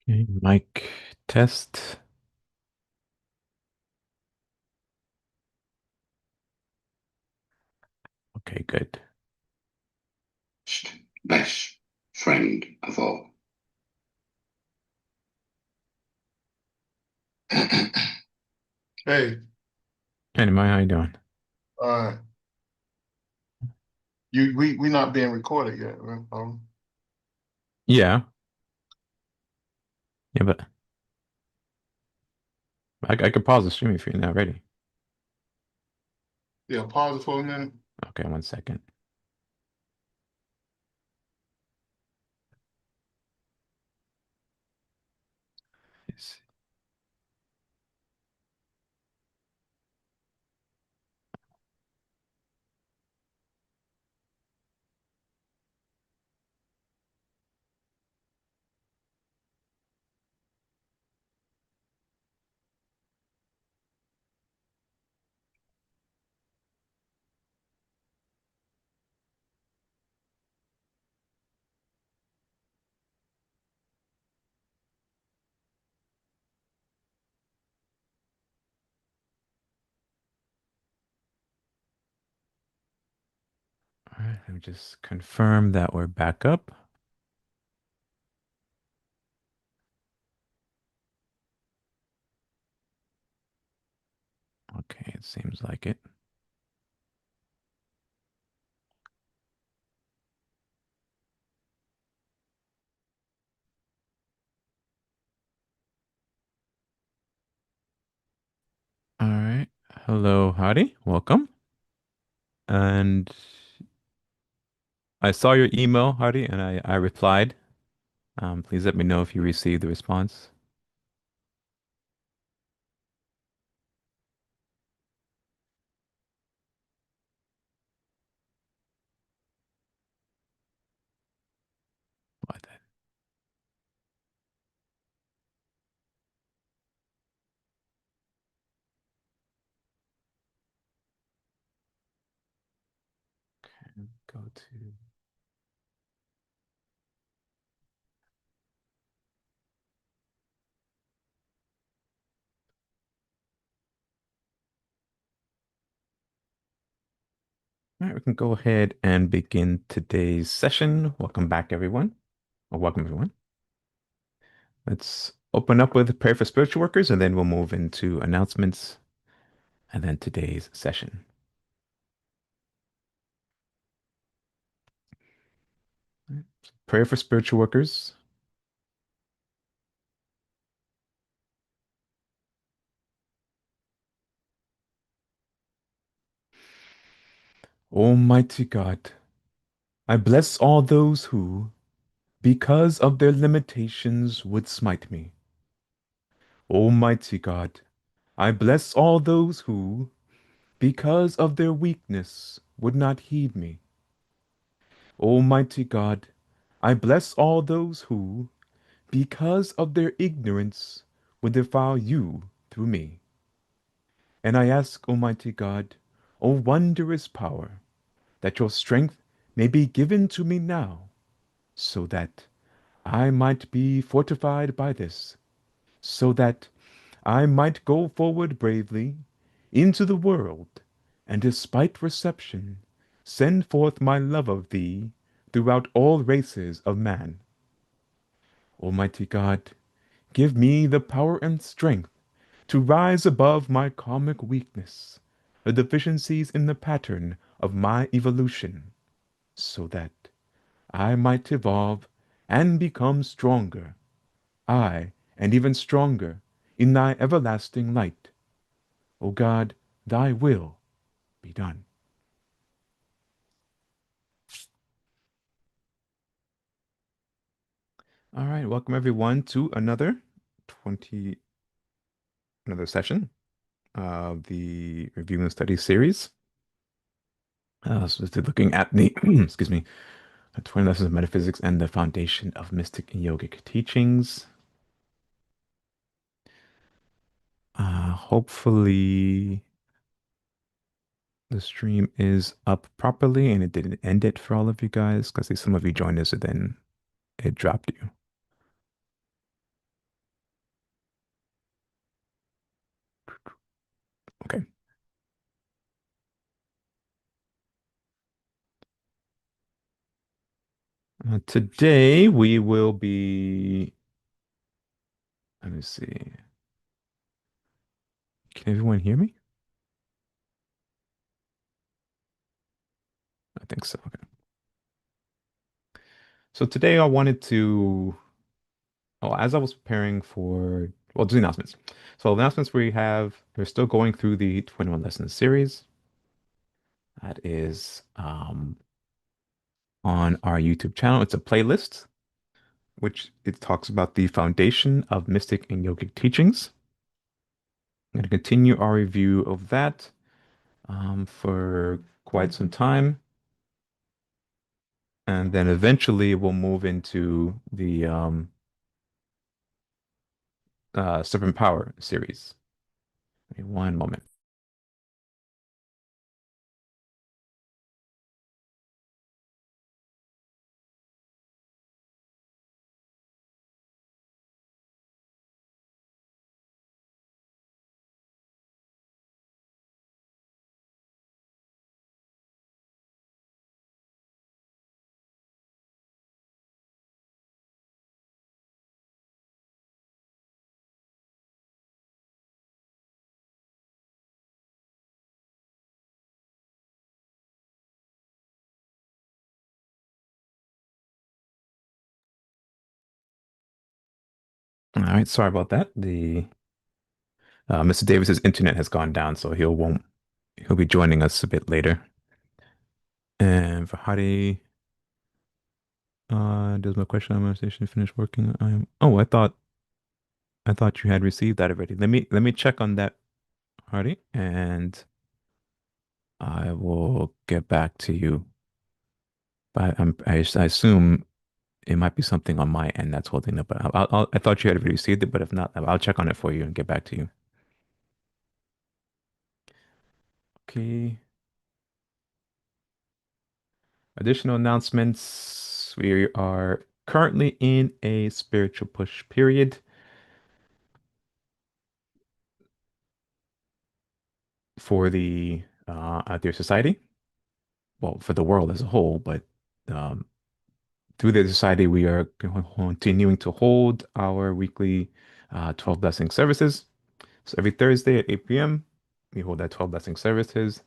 Okay, mic test. Okay, good. Best friend of all. Hey, Hey, Nehemiah, how you doing? uh, we not being recorded yet, right? Yeah, yeah, but I could pause the stream if you're not ready. Yeah, pause it for a minute. Okay, 1 second. Yes. All right, let me just confirm that we're back up. Okay, it seems like it. All right. Hello, howdy. Welcome. And I saw your email, howdy, and I replied. Please let me know if you received the response. What then? Go to. All right, we can go ahead and begin today's session. Welcome back, everyone. Or welcome, everyone. Let's open up with prayer for spiritual workers, and then we'll move into announcements and then today's session. Prayer for spiritual workers. Almighty God, I bless all those who, because of their limitations, would smite me. Almighty God, I bless all those who, because of their weakness, would not heed me. Almighty God, I bless all those who, because of their ignorance, would defile you through me. And I ask, Almighty God, O wondrous power, that your strength may be given to me now, so that I might be fortified by this, so that I might go forward bravely into the world, and despite reception, send forth my love of thee throughout all races of man. Almighty God, give me the power and strength to rise above my karmic weakness, the deficiencies in the pattern of my evolution, so that I might evolve and become stronger, I, and even stronger, in thy everlasting light. O God, thy will be done. All right, welcome everyone to 20 another session of the Review and Study series. So we're looking at the excuse me, 20 Lessons of Metaphysics and the Foundation of Mystic and Yogic Teachings. Hopefully the stream is up properly and it didn't end it for all of you guys, because some of you joined us and then it dropped you. Today we will be, let me see. Can everyone hear me? I think so. Okay. So today I wanted to, oh, as I was preparing for, well, do the announcements. So announcements we're still going through the 21 lessons series. That is on our YouTube channel. It's a playlist, which it talks about the foundation of mystic and yogic teachings. I'm going to continue our review of that for quite some time. And then eventually we'll move into the Serpent Power series. Give me one moment. All right, sorry about that. The Mr. Davis's internet has gone down, so he'll be joining us a bit later. And for Hadi, does my question on my station finish working? I thought you had received that already. Let me check on that, Hadi, and I will get back to you. But I assume it might be something on my end that's holding up. But I thought you had already received it, but if not, I'll check on it for you and get back to you. Okay. Additional announcements. We are currently in a spiritual push period for the out there society. Well, for the world as a whole, but um, through the society, we are continuing to hold our weekly 12 blessing services. So every Thursday at 8 p.m., we hold that 12 blessing services.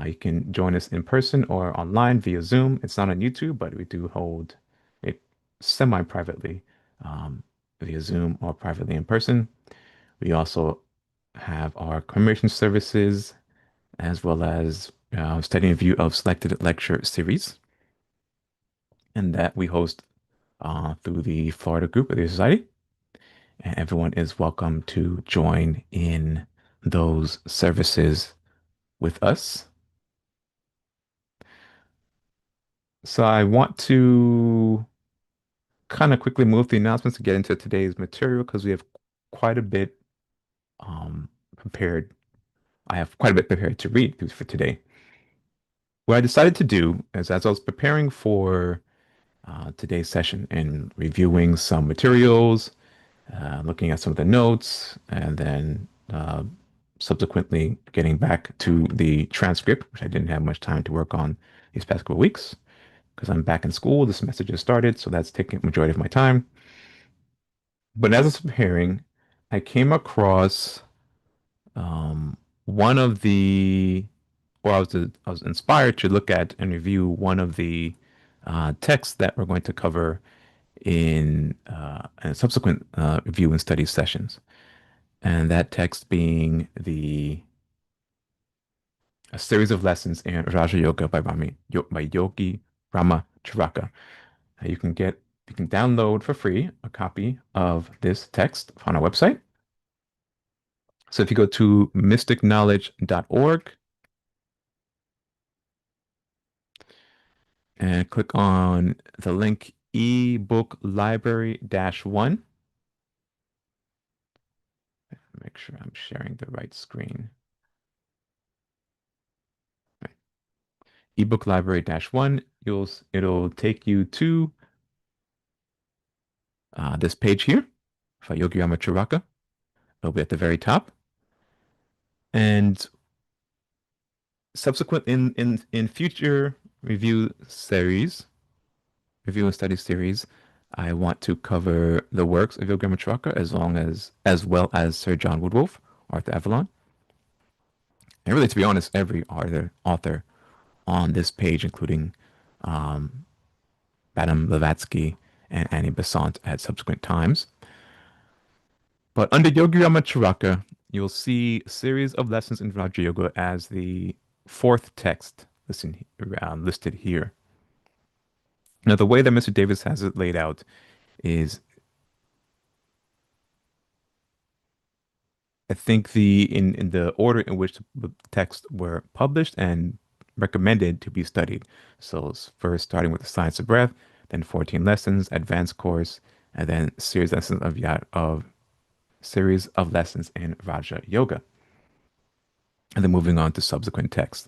You can join us in person or online via Zoom. It's not on YouTube, but we do hold it semi-privately via Zoom or privately in person. We also have our commemoration services as well as study and view of selected lecture series, and that we host through the Florida group of the society. And everyone is welcome to join in those services with us. So I want to kind of quickly move the announcements to get into today's material because we have quite a bit prepared. I have quite a bit prepared to read for today. What I decided to do is, as I was preparing for today's session and reviewing some materials, looking at some of the notes, and then subsequently getting back to the transcript, which I didn't have much time to work on these past couple of weeks because I'm back in school. The semester just started, so that's taking a majority of my time. But as I was preparing, I came across um, one of the, or I was inspired to look at and review one of the texts that we're going to cover in subsequent review and study sessions. And that text being the a series of lessons in Raja Yoga by Yogi Rama Charaka. You can download for free a copy of this text on our website. So if you go to mysticknowledge.org and click on the link ebook library -1, make sure I'm sharing the right screen. Right. Ebook library -1, it'll take you to this page here for Yogi Rama Charaka. It'll be at the very top. And subsequent in future review series, review and study series, I want to cover the works of Yogi Matraka as well as Sir John Woodwolf, Arthur Avalon, and really, to be honest, every author on this page, including um, Madame Blavatsky and Annie Besant at subsequent times. But under Yogi Ramacharaka, you'll see a series of lessons in Raja Yoga as the fourth text listed here. Now, the way that Mr. Davis has it laid out is, I think, in the order in which the texts were published and recommended to be studied. So it's first starting with the Science of Breath, then 14 lessons, advanced course, and then series of lessons in Raja Yoga, and then moving on to subsequent texts.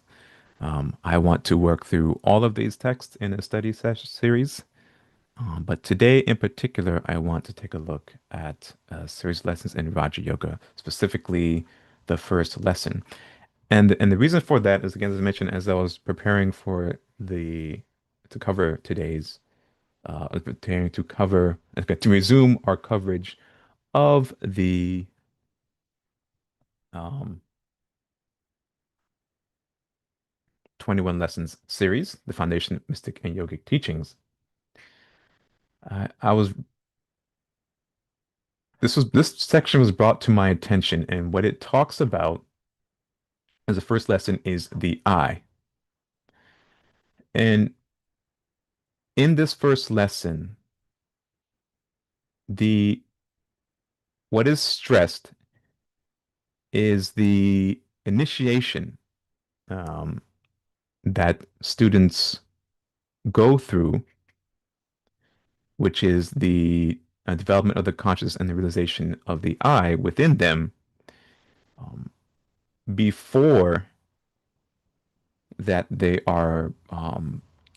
I want to work through all of these texts in a study session series, but today in particular, I want to take a look at series of lessons in Raja Yoga, specifically the first lesson. And the reason for that is, again, as I mentioned, as I was preparing for the to cover today's preparing to cover to resume our coverage of the um, 21 Lessons series, the Foundation, Mystic, and Yogic Teachings. I was this section was brought to my attention, and what it talks about as the first lesson is the I. And in this first lesson, the what is stressed is the initiation um, that students go through, which is the development of the consciousness and the realization of the I within them, um, before that they are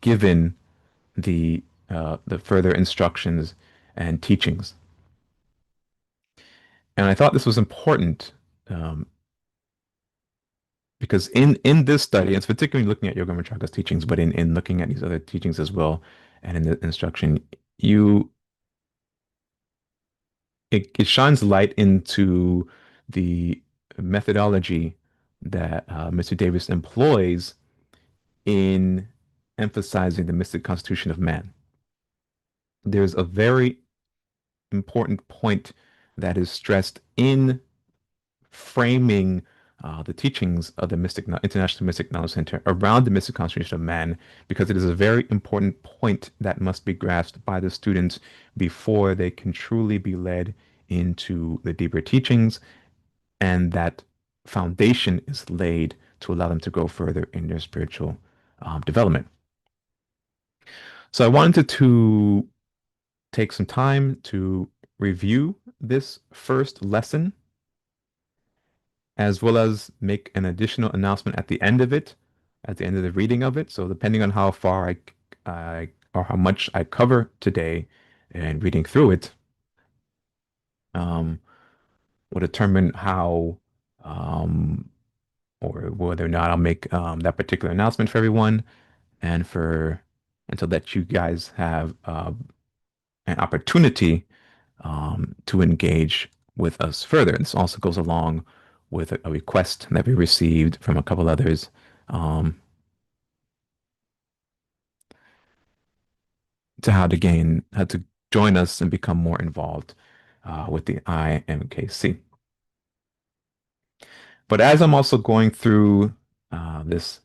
given the further instructions and teachings. And I thought this was important um, because in this study, and it's particularly looking at Yoga Matraka's teachings, but in looking at these other teachings as well, and in the instruction, you it shines light into the methodology that Mr. Davis employs in emphasizing the mystic constitution of man. There's a very important point that is stressed in framing the teachings of the International Mystic Knowledge Center around the mystic constitution of man, because it is a very important point that must be grasped by the students before they can truly be led into the deeper teachings, and that foundation is laid to allow them to go further in their spiritual development. So I wanted to take some time to review this first lesson, as well as make an additional announcement at the end of it, at the end of the reading of it. So depending on how far I or how much I cover today and reading through it, um, will determine how or whether or not I'll make that particular announcement for everyone, and so that you guys have an opportunity to engage with us further. And this also goes along with a request that we received from a couple others um, to how to join us and become more involved with the IMKC. But as I'm also going through this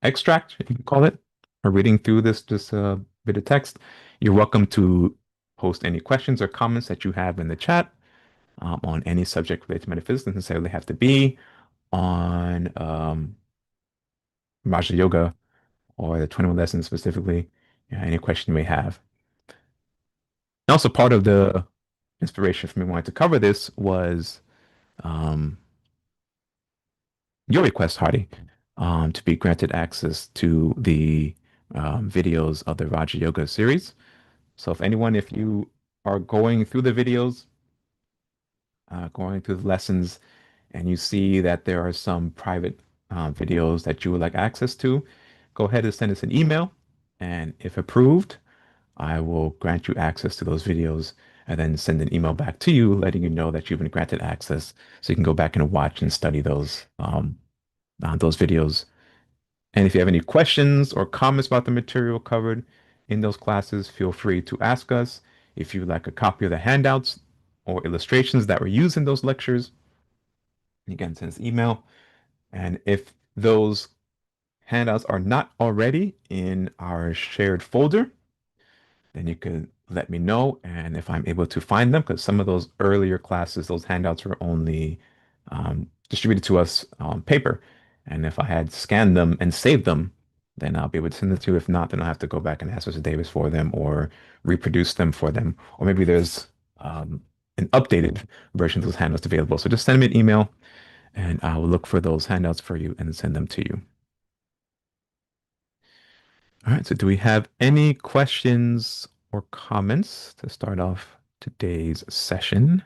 extract, if you can call it, or reading through this bit of text, you're welcome to post any questions or comments that you have in the chat on any subject related to metaphysics. Doesn't necessarily have to be on Raja Yoga or the 21 lessons specifically. Any question you may have. And also, part of the inspiration for me wanting to cover this was um, your request, Hardy, to be granted access to the videos of the Raja Yoga series. So if you are going through the videos, going through the lessons, and you see that there are some private videos that you would like access to, go ahead and send us an email, And if approved, I will grant you access to those videos and then send an email back to you letting you know that you've been granted access so you can go back and watch and study those videos. And if you have any questions or comments about the material covered in those classes, feel free to ask us. If you'd like a copy of the handouts or illustrations that were used in those lectures, again, send us an email. And if those handouts are not already in our shared folder, then you could let me know. And if I'm able to find them, because some of those earlier classes, those handouts were only distributed to us on paper. And if I had scanned them and saved them, then I'll be able to send it to you. If not, then I'll have to go back and ask Mr. Davis for them or reproduce them for them. Or maybe there's an updated version of those handouts available. So just send me an email and I will look for those handouts for you and send them to you. All right, so do we have any questions or comments to start off today's session?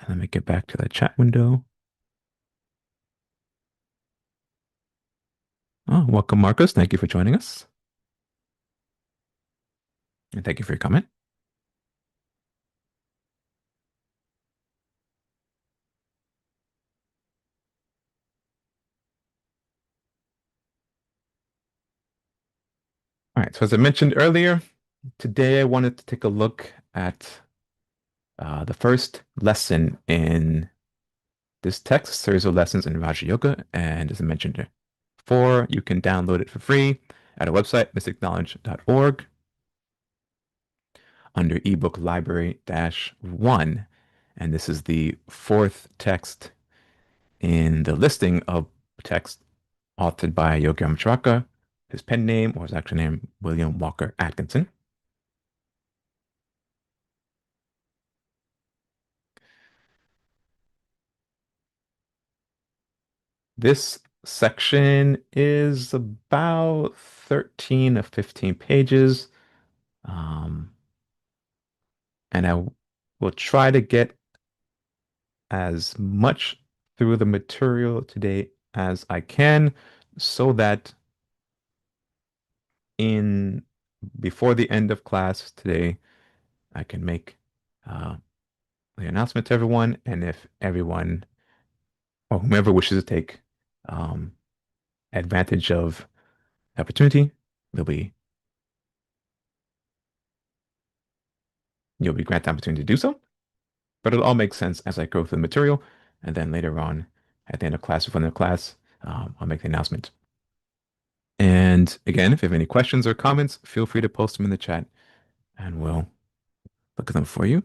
And let me get back to the chat window. Oh, welcome, Marcus. Thank you for joining us. And thank you for your comment. All right, so as I mentioned earlier, today I wanted to take a look at the first lesson in this text, series of lessons in Raja Yoga. And as I mentioned before, you can download it for free at our website, mysticknowledge.org, under ebook library -1. And this is the fourth text in the listing of texts authored by Yogi Amacharaka, his pen name or his actual name, William Walker Atkinson. This section is about 13 of 15 pages. And I will try to get as much through the material today as I can so that in before the end of class today, I can make uh, the announcement to everyone, and if everyone or whomever wishes to take um, advantage of the opportunity, they'll be you'll be granted the opportunity to do so. But it'll all make sense as I go through the material, and then later on, at the end of class, before the class, I'll make the announcement. And again, if you have any questions or comments, feel free to post them in the chat, and we'll look at them for you.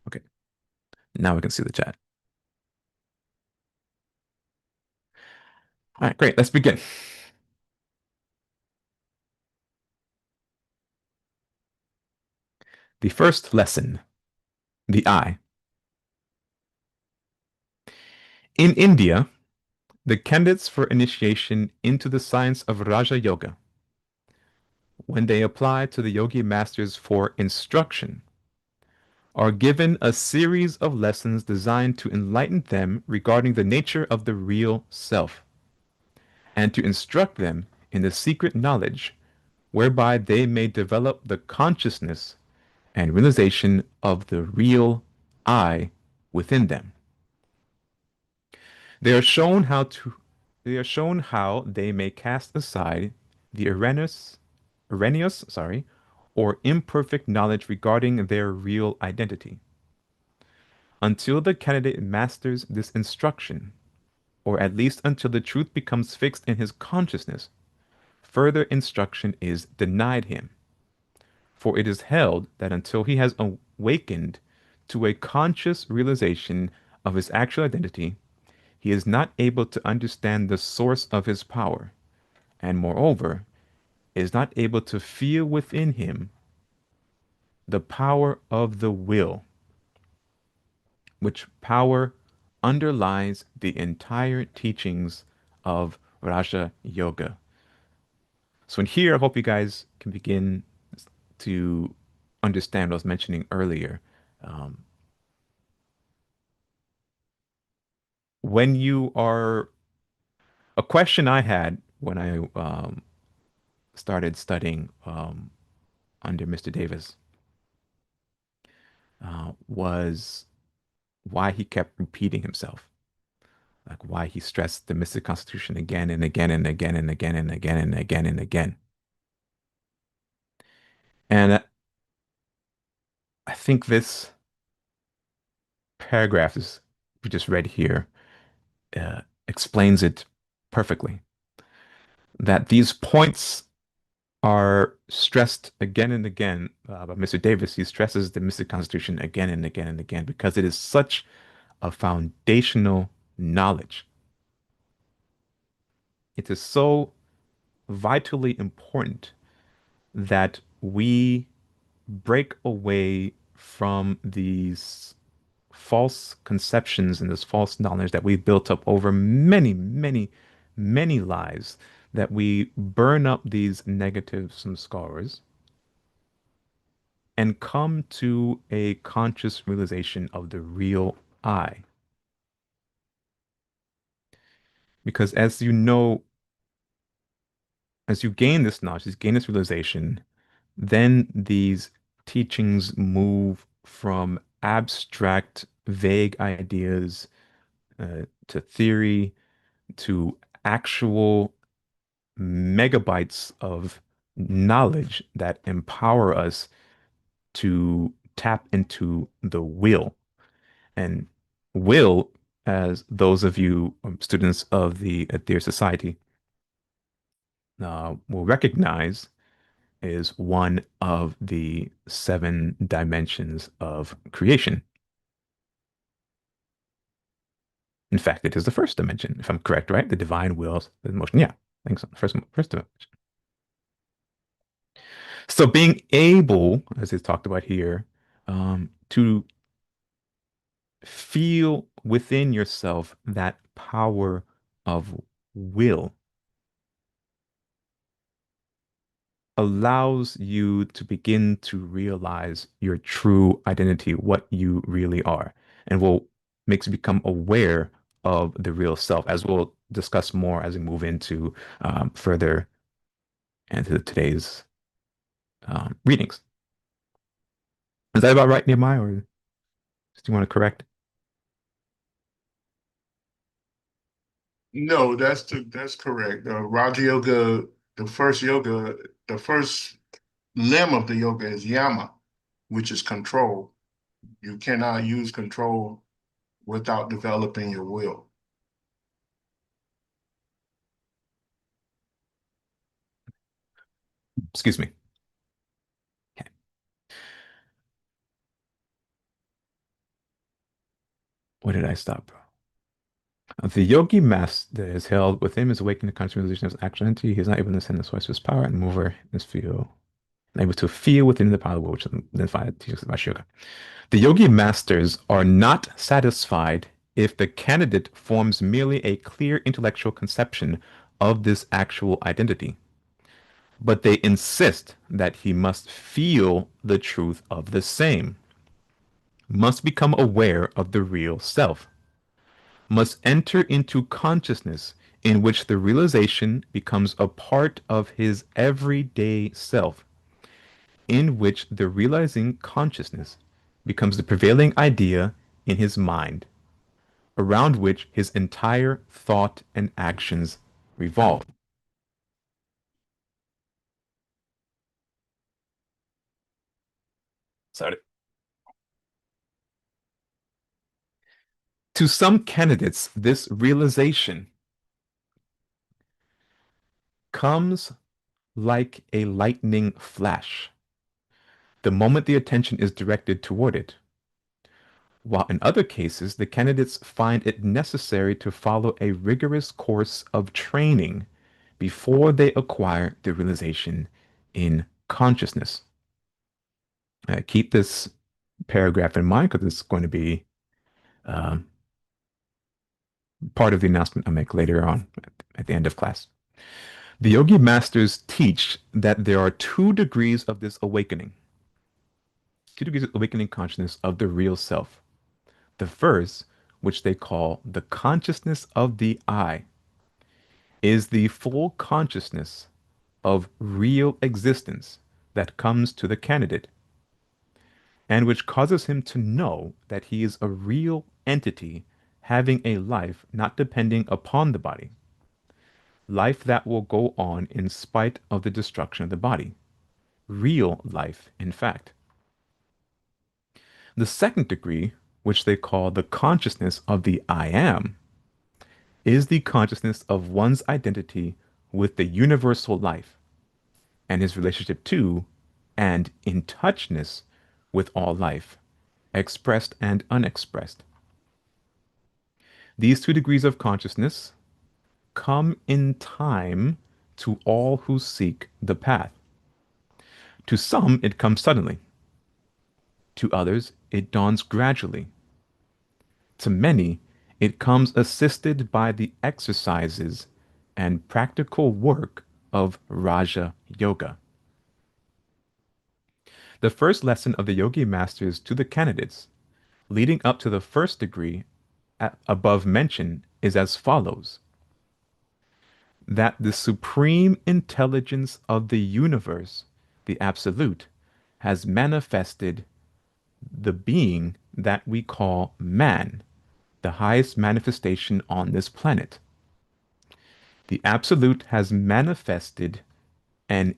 Okay, now we can see the chat. All right, great. Let's begin. The first lesson, the I. In India, the candidates for initiation into the science of Raja Yoga, when they apply to the yogi masters for instruction, are given a series of lessons designed to enlighten them regarding the nature of the real self, and to instruct them in the secret knowledge whereby they may develop the consciousness and realization of the real I within them. They are shown how to they are shown how they may cast aside the erroneous, or imperfect knowledge regarding their real identity. Until the candidate masters this instruction, or at least until the truth becomes fixed in his consciousness, further instruction is denied him. For it is held that until he has awakened to a conscious realization of his actual identity, he is not able to understand the source of his power, and moreover, is not able to feel within him the power of the will, which power underlies the entire teachings of Raja Yoga. So in here, I hope you guys can begin to understand what I was mentioning earlier. Um, when you are A question I had when I started studying under Mr. Davis was why he kept repeating himself, like why he stressed the mystic constitution again and again and again and again and again and again and again. And I think this paragraph is we just read here explains it perfectly. That these points are stressed again and again by Mr. Davis. He stresses the mystic constitution again and again and again because it is such a foundational knowledge. It is so vitally important that we break away from these false conceptions and this false knowledge that we've built up over many, many, many lives, that we burn up these negative scars and come to a conscious realization of the real I. Because as you know, as you gain this knowledge, as you gain this realization, then these teachings move from abstract, vague ideas to theory to actual megabytes of knowledge that empower us to tap into the will. And will, as those of you students of the Dear Society will recognize, is one of the seven dimensions of creation. In fact, it is the first dimension, if I'm correct, right? The divine will, the emotion. Yeah, I think so. First dimension. So being able, as is talked about here, to feel within yourself that power of will allows you to begin to realize your true identity, what you really are, and will makes you become aware of the real self, as we'll discuss more as we move into further into today's readings. Is that about right, Nehemiah, or do you want to correct? No, that's correct. Raja Yoga, the first limb of the yoga is yama, which is control. You cannot use control without developing your will. Excuse me. Okay. Where did I stop, bro? The yogi master is held within his awakening conscious realization of his actual entity. He is not able to send the source of his power and mover in his field, able to feel within the power of the will, which then find teaches about yoga. The yogi masters are not satisfied if the candidate forms merely a clear intellectual conception of this actual identity, but they insist that he must feel the truth of the same, must become aware of the real self, must enter into consciousness in which the realization becomes a part of his everyday self, in which the realizing consciousness becomes the prevailing idea in his mind, around which his entire thought and actions revolve. So, to some candidates, this realization comes like a lightning flash the moment the attention is directed toward it, while in other cases, the candidates find it necessary to follow a rigorous course of training before they acquire the realization in consciousness. Keep this paragraph in mind because it's going to be um, part of the announcement I make later on at the end of class. The yogi masters teach that there are two degrees of this awakening, two degrees of awakening consciousness of the real self. The first, which they call the consciousness of the I, is the full consciousness of real existence that comes to the candidate, and which causes him to know that he is a real entity having a life not depending upon the body, life that will go on in spite of the destruction of the body, real life, in fact. The second degree, which they call the consciousness of the I am, is the consciousness of one's identity with the universal life and his relationship to and in touchness with all life, expressed and unexpressed. These two degrees of consciousness come in time to all who seek the path. To some, it comes suddenly. To others, it dawns gradually. To many, it comes assisted by the exercises and practical work of Raja Yoga. The first lesson of the Yogi masters to the candidates, leading up to the first degree above mentioned, is as follows: that the supreme intelligence of the universe, the Absolute, has manifested the being that we call man, the highest manifestation on this planet. The Absolute has manifested an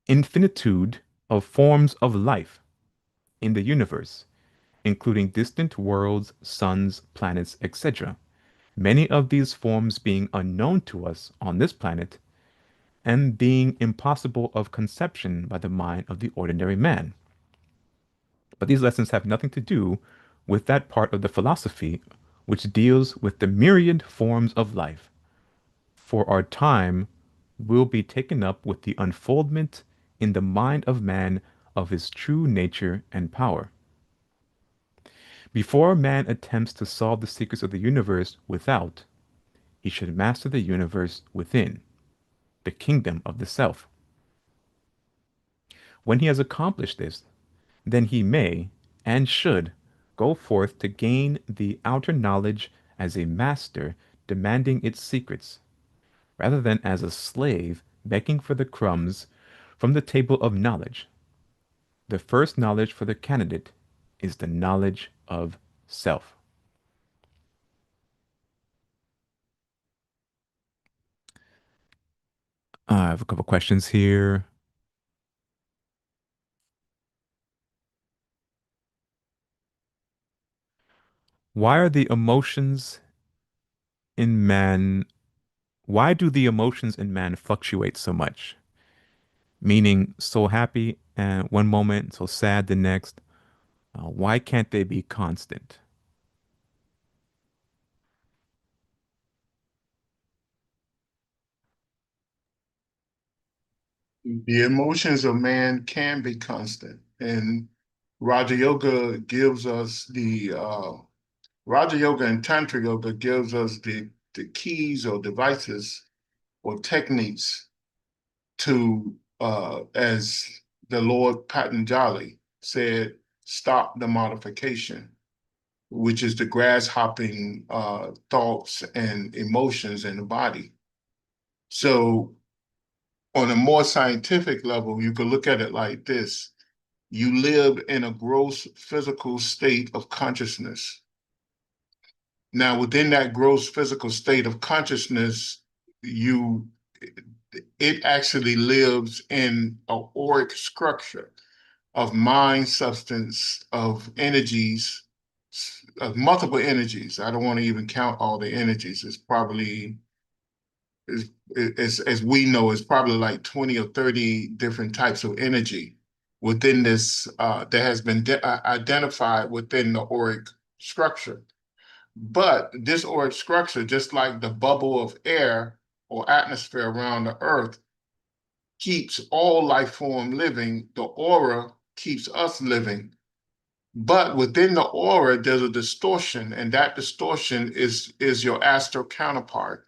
infinitude of forms of life in the universe, including distant worlds, suns, planets, etc. Many of these forms being unknown to us on this planet and being impossible of conception by the mind of the ordinary man. But these lessons have nothing to do with that part of the philosophy which deals with the myriad forms of life, for our time will be taken up with the unfoldment in the mind of man of his true nature and power. Before man attempts to solve the secrets of the universe without, he should master the universe within, the kingdom of the self. When he has accomplished this, then he may and should go forth to gain the outer knowledge as a master demanding its secrets, rather than as a slave begging for the crumbs from the table of knowledge. The first knowledge for the candidate is the knowledge of self. I have a couple questions here. Why are the emotions in man, why do the emotions in man fluctuate so much? Meaning, so happy and one moment, so sad the next. Why can't they be constant? The emotions of man can be constant, and Raja Yoga gives us the Raja Yoga and Tantra Yoga gives us the keys or devices or techniques to, as the Lord Patanjali said, stop the modification, which is the grasshopping thoughts and emotions in the body. So, on a more scientific level, you could look at it like this. You live in a gross physical state of consciousness. Now, within that gross physical state of consciousness, you it actually lives in an auric structure of mind, substance, of energies, of multiple energies. I don't want to even count all the energies. It's probably, as we know, it's probably like 20 or 30 different types of energy within this that has been identified within the auric structure. But this auric structure, just like the bubble of air or atmosphere around the earth, keeps all life form living, the aura keeps us living. But within the aura, there's a distortion, and that distortion is your astral counterpart.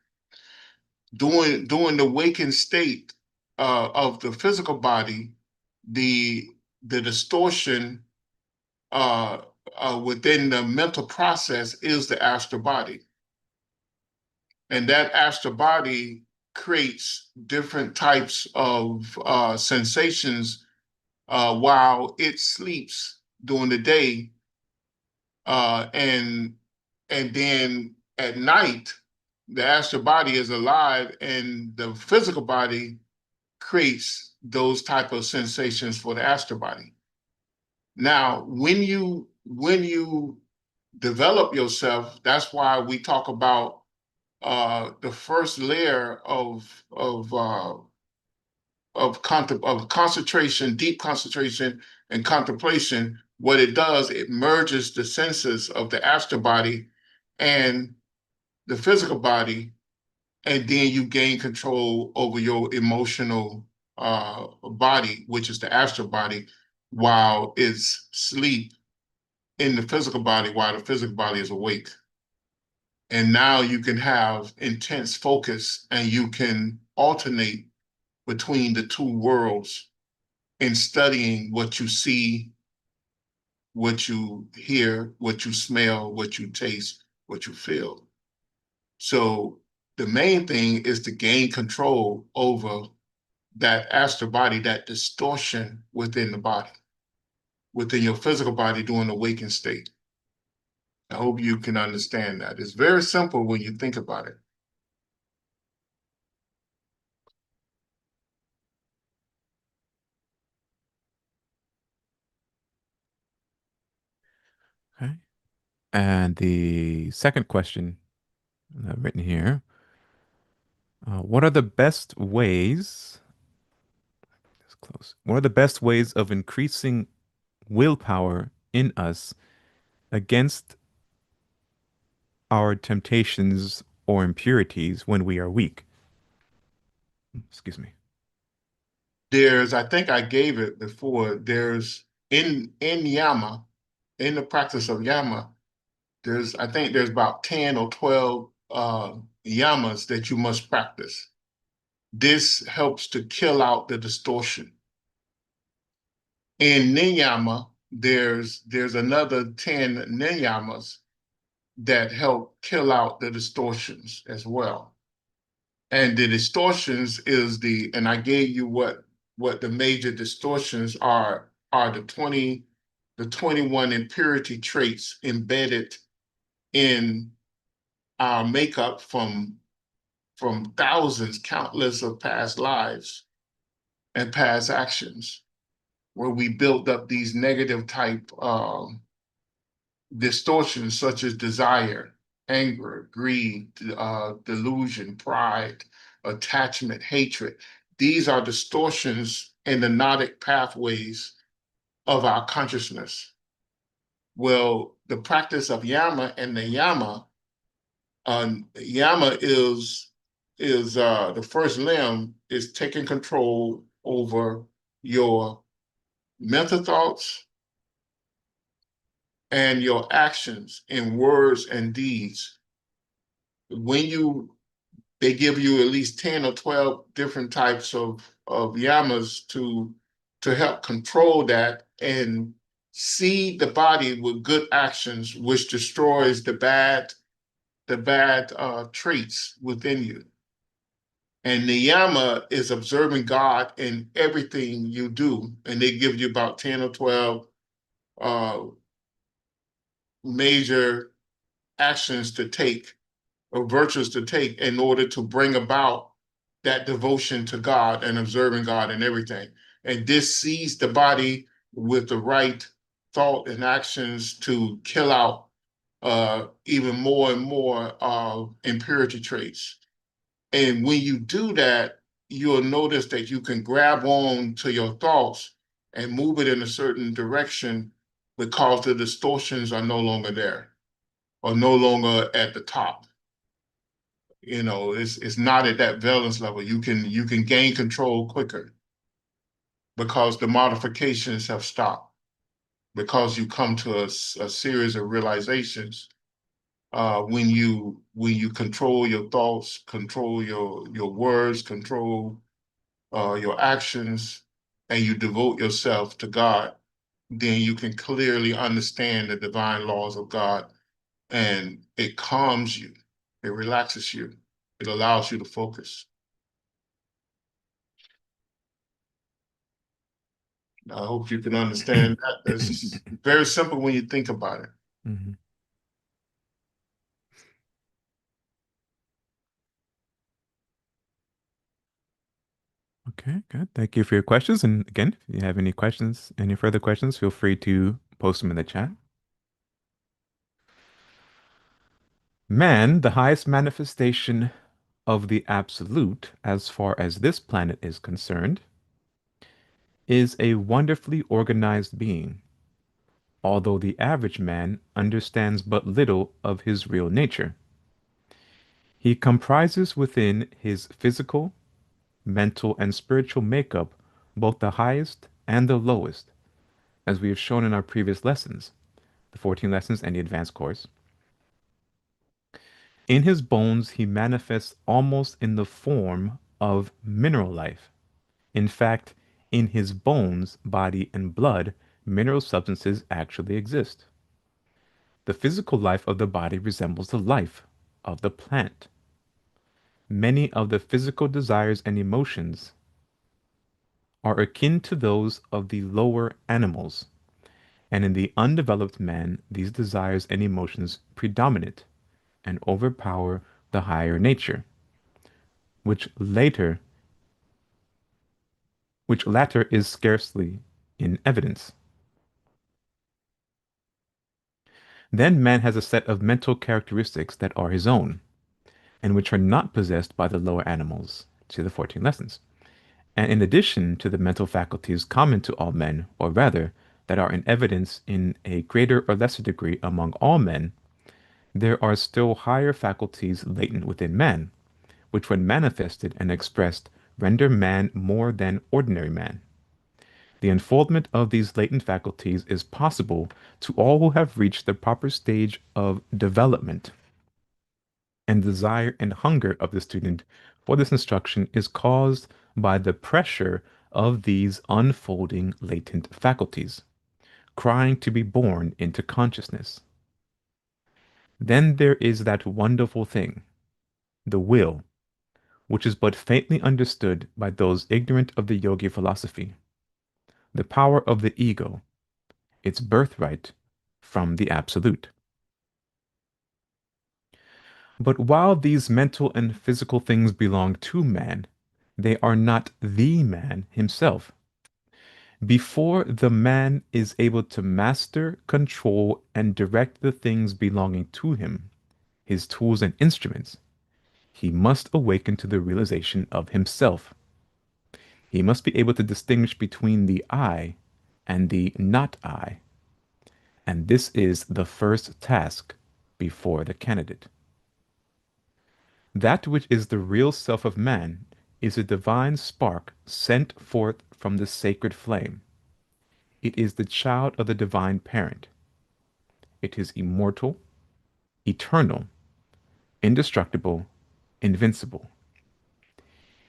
During the waking state of the physical body, the the distortion uh, within the mental process is the astral body. And that astral body creates different types of sensations while it sleeps during the day, and then at night, the astral body is alive, and the physical body creates those type of sensations for the astral body. Now, when you develop yourself, that's why we talk about the first layer of concentration, deep concentration, and contemplation. What it does, it merges the senses of the astral body and the physical body, and then you gain control over your emotional body, which is the astral body, while it's sleep in the physical body, while the physical body is awake. And now you can have intense focus, and you can alternate between the two worlds in studying what you see, what you hear, what you smell, what you taste, what you feel. So the main thing is to gain control over that astral body, that distortion within the body, within your physical body during the waking state. I hope you can understand that. It's very simple when you think about it. Okay. And the second question written here, what are the best ways, it's close, what are the best ways of increasing willpower in us against our temptations or impurities when we are weak? Excuse me. I think I gave it before, there's in Yama, in the practice of Yama, I think there's about 10 or 12 yamas that you must practice. This helps to kill out the distortion. In Niyama, there's another 10 niyamas that help kill out the distortions as well. And the distortions and I gave you what the major distortions are the 21 impurity traits embedded in our makeup from thousands, countless of past lives and past actions, where we built up these negative type distortions such as desire, anger, greed, delusion, pride, attachment, hatred. These are distortions in the gnotic pathways of our consciousness. Well, the practice of yama and the yama is the first limb is taking control over your mental thoughts and your actions in words and deeds. When they give you at least 10 or 12 different types of yamas to help control that and seed the body with good actions, which destroys the bad traits within you. And niyama is observing God in everything you do. And they give you about 10 or 12 uh, major actions to take or virtues to take in order to bring about that devotion to God and observing God in everything. And this sees the body with the right thought and actions to kill out even more and more impurity traits. And when you do that, you'll notice that you can grab on to your thoughts and move it in a certain direction because the distortions are no longer there or no longer at the top. You know, it's not at that valence level. You can gain control quicker because the modifications have stopped, because you come to a series of realizations when you control your thoughts, control your words, control your actions, and you devote yourself to God, then you can clearly understand the divine laws of God, and it calms you, it relaxes you. It allows you to focus. I hope you can understand that. It's very simple when you think about it. Mhm. Okay, good. Thank you for your questions. And again, if you have any questions, any further questions, feel free to post them in the chat. Man, the highest manifestation of the absolute, as far as this planet is concerned, is a wonderfully organized being, although the average man understands but little of his real nature. He comprises within his physical, mental, and spiritual makeup both the highest and the lowest, as we have shown in our previous lessons, the 14 lessons and the advanced course. In his bones, he manifests almost in the form of mineral life. In fact, in his bones, body, and blood, mineral substances actually exist. The physical life of the body resembles the life of the plant. Many of the physical desires and emotions are akin to those of the lower animals, and in the undeveloped man, these desires and emotions predominate and overpower the higher nature, which later which latter is scarcely in evidence. Then man has a set of mental characteristics that are his own, and which are not possessed by the lower animals. See the 14 lessons. And in addition to the mental faculties common to all men, or rather, that are in evidence in a greater or lesser degree among all men, there are still higher faculties latent within man, which when manifested and expressed render man more than ordinary man. The unfoldment of these latent faculties is possible to all who have reached the proper stage of development, and desire and hunger of the student for this instruction is caused by the pressure of these unfolding latent faculties, crying to be born into consciousness. Then there is that wonderful thing, the will, which is but faintly understood by those ignorant of the yogi philosophy, the power of the ego, its birthright from the absolute. But while these mental and physical things belong to man, they are not the man himself. Before the man is able to master, control, and direct the things belonging to him, his tools and instruments, he must awaken to the realization of himself. He must be able to distinguish between the I and the not I, and this is the first task before the candidate. That which is the real self of man is a divine spark sent forth from the sacred flame. It is the child of the divine parent. It is immortal, eternal, indestructible, invincible.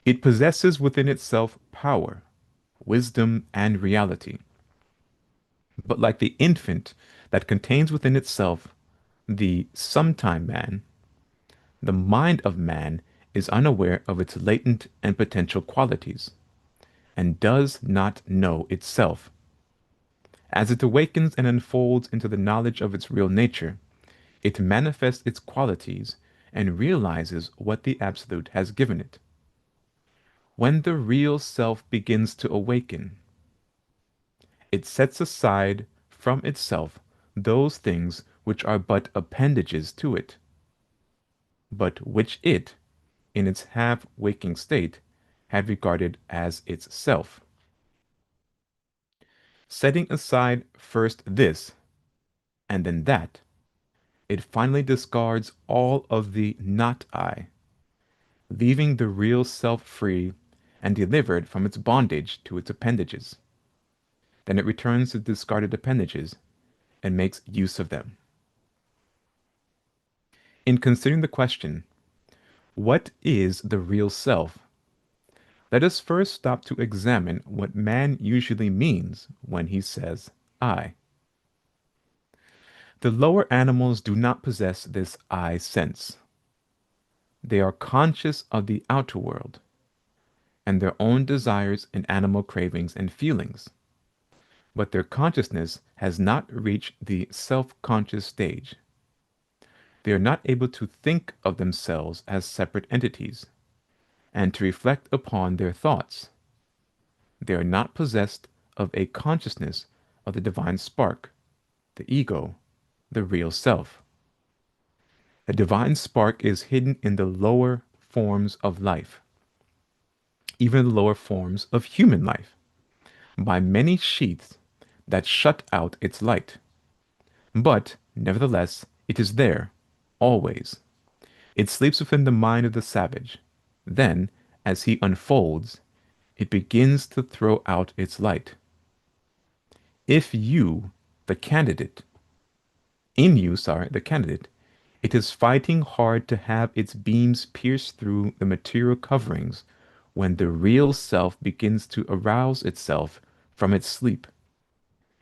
It possesses within itself power, wisdom, and reality. But like the infant that contains within itself the sometime man, the mind of man is unaware of its latent and potential qualities, and does not know itself. As it awakens and unfolds into the knowledge of its real nature, it manifests its qualities and realizes what the Absolute has given it. When the real self begins to awaken, it sets aside from itself those things which are but appendages to it, but which it, in its half waking state, had regarded as its self. Setting aside first this, and then that, it finally discards all of the not I, leaving the real self free and delivered from its bondage to its appendages. Then it returns to the discarded appendages and makes use of them. In considering the question, what is the real self? Let us first stop to examine what man usually means when he says I. The lower animals do not possess this I sense. They are conscious of the outer world and their own desires and animal cravings and feelings, but their consciousness has not reached the self-conscious stage. They are not able to think of themselves as separate entities and to reflect upon their thoughts. They are not possessed of a consciousness of the divine spark, the ego, the real self. The divine spark is hidden in the lower forms of life, even the lower forms of human life, by many sheaths that shut out its light. But, nevertheless, it is there, always. It sleeps within the mind of the savage. Then, as he unfolds, it begins to throw out its light. If you, the candidate, in you, sorry, the candidate, it is fighting hard to have its beams pierce through the material coverings when the real self begins to arouse itself from its sleep.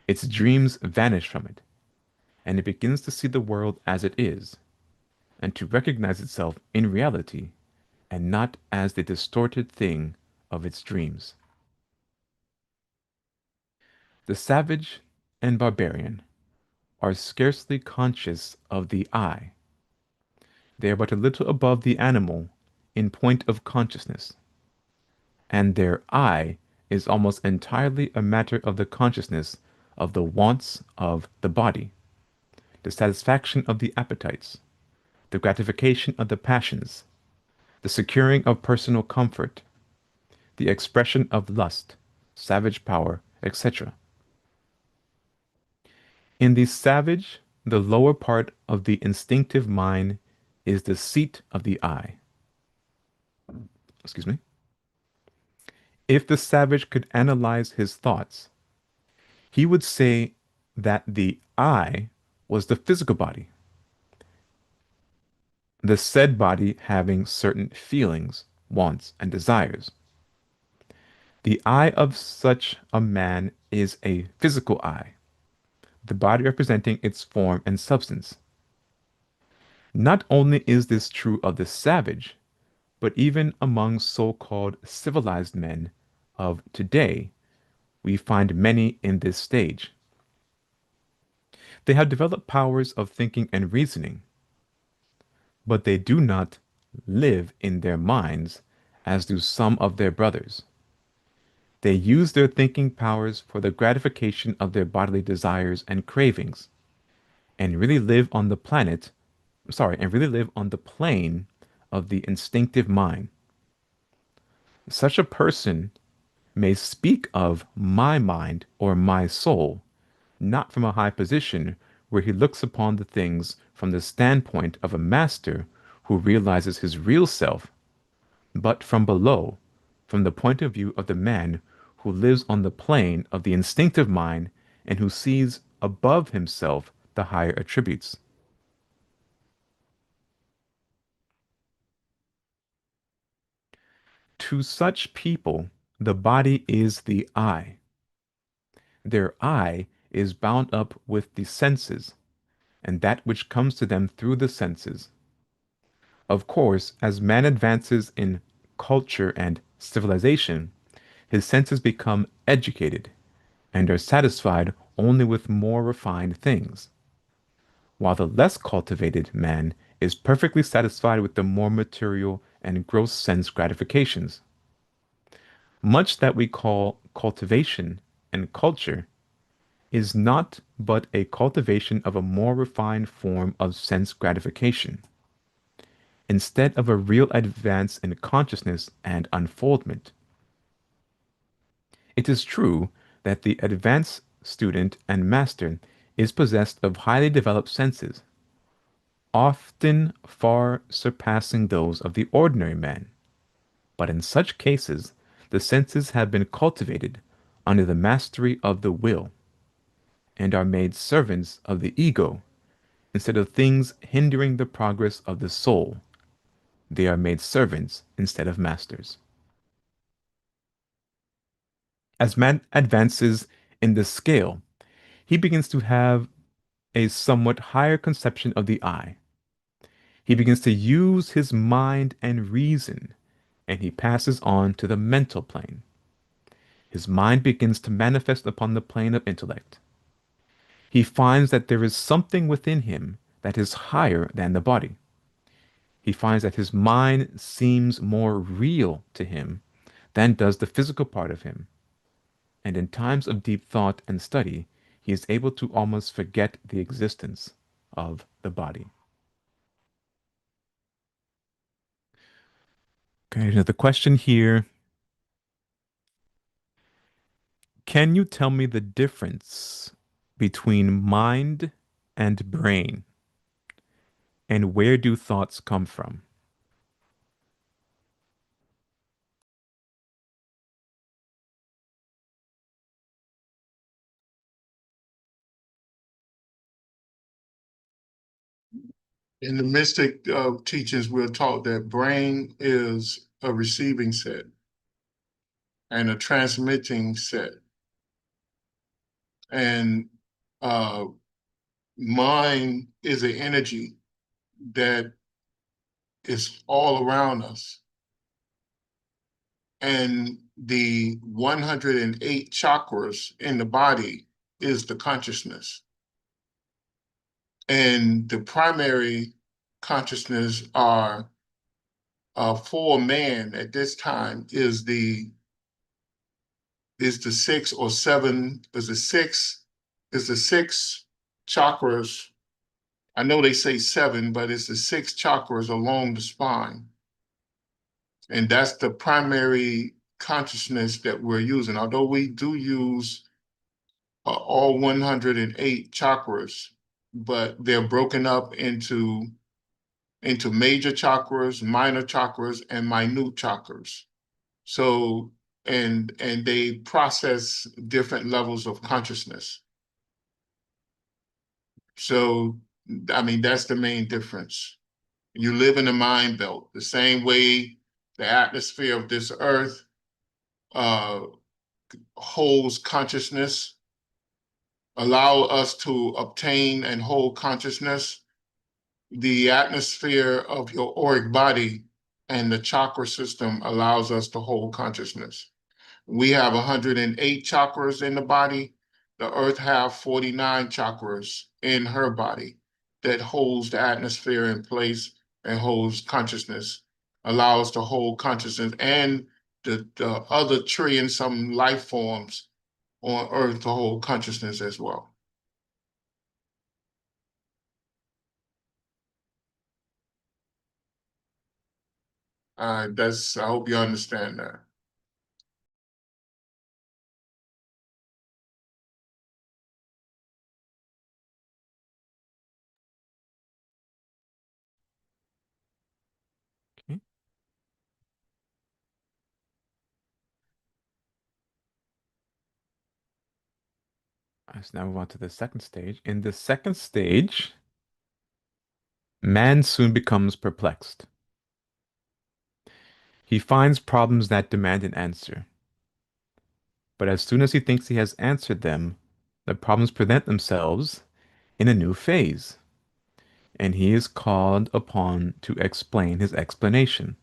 Its dreams vanish from it, and it begins to see the world as it is, and to recognize itself in reality, and not as the distorted thing of its dreams. The savage and barbarian are scarcely conscious of the I. They are but a little above the animal in point of consciousness, and their I is almost entirely a matter of the consciousness of the wants of the body, the satisfaction of the appetites, the gratification of the passions, the securing of personal comfort, the expression of lust, savage power, etc. In the savage, the lower part of the instinctive mind is the seat of the I. Excuse me. If the savage could analyze his thoughts, he would say that the I was the physical body, the said body having certain feelings, wants, and desires. The I of such a man is a physical I, the body representing its form and substance. Not only is this true of the savage, but even among so-called civilized men of today, we find many in this stage. They have developed powers of thinking and reasoning, but they do not live in their minds as do some of their brothers. They use their thinking powers for the gratification of their bodily desires and cravings, and really live on the plane of the instinctive mind. Such a person may speak of my mind or my soul, not from a high position where he looks upon the things from the standpoint of a master who realizes his real self, but from below, from the point of view of the man who lives on the plane of the instinctive mind and who sees above himself the higher attributes. To such people, the body is the I. Their I is bound up with the senses, and that which comes to them through the senses. Of course, as man advances in culture and civilization, his senses become educated and are satisfied only with more refined things, while the less cultivated man is perfectly satisfied with the more material and gross sense gratifications. Much that we call cultivation and culture is not but a cultivation of a more refined form of sense gratification, instead of a real advance in consciousness and unfoldment. It is true that the advanced student and master is possessed of highly developed senses, often far surpassing those of the ordinary man, but in such cases the senses have been cultivated under the mastery of the will, and are made servants of the ego instead of things hindering the progress of the soul. They are made servants instead of masters. As man advances in the scale, he begins to have a somewhat higher conception of the I. He begins to use his mind and reason, and he passes on to the mental plane. His mind begins to manifest upon the plane of intellect. He finds that there is something within him that is higher than the body. He finds that his mind seems more real to him than does the physical part of him. And in times of deep thought and study, he is able to almost forget the existence of the body. Okay, now the question here, can you tell me the difference between mind and brain? And where do thoughts come from? In the mystic teachings, we're taught that brain is a receiving set and a transmitting set. And uh, mind is an energy that is all around us. And the 108 chakras in the body is the consciousness. And the primary consciousness are for man at this time is the six or seven, is the six chakras. I know they say seven, but it's the six chakras along the spine. And that's the primary consciousness that we're using. Although we do use all 108 chakras, but they're broken up into major chakras, minor chakras, and minute chakras. So, and they process different levels of consciousness. So, I mean, that's the main difference. You live in a mind belt, the same way the atmosphere of this earth uh, holds consciousness, allow us to obtain and hold consciousness. The atmosphere of your auric body and the chakra system allows us to hold consciousness. We have 108 chakras in the body. The earth have 49 chakras in her body that holds the atmosphere in place and holds consciousness, allows to hold consciousness and the other tree and some life forms on earth to hold consciousness as well. I hope you understand that. Okay, let's now move on to the second stage. In the second stage, man soon becomes perplexed. He finds problems that demand an answer. But as soon as he thinks he has answered them, the problems present themselves in a new phase, and he is called upon to explain his explanation.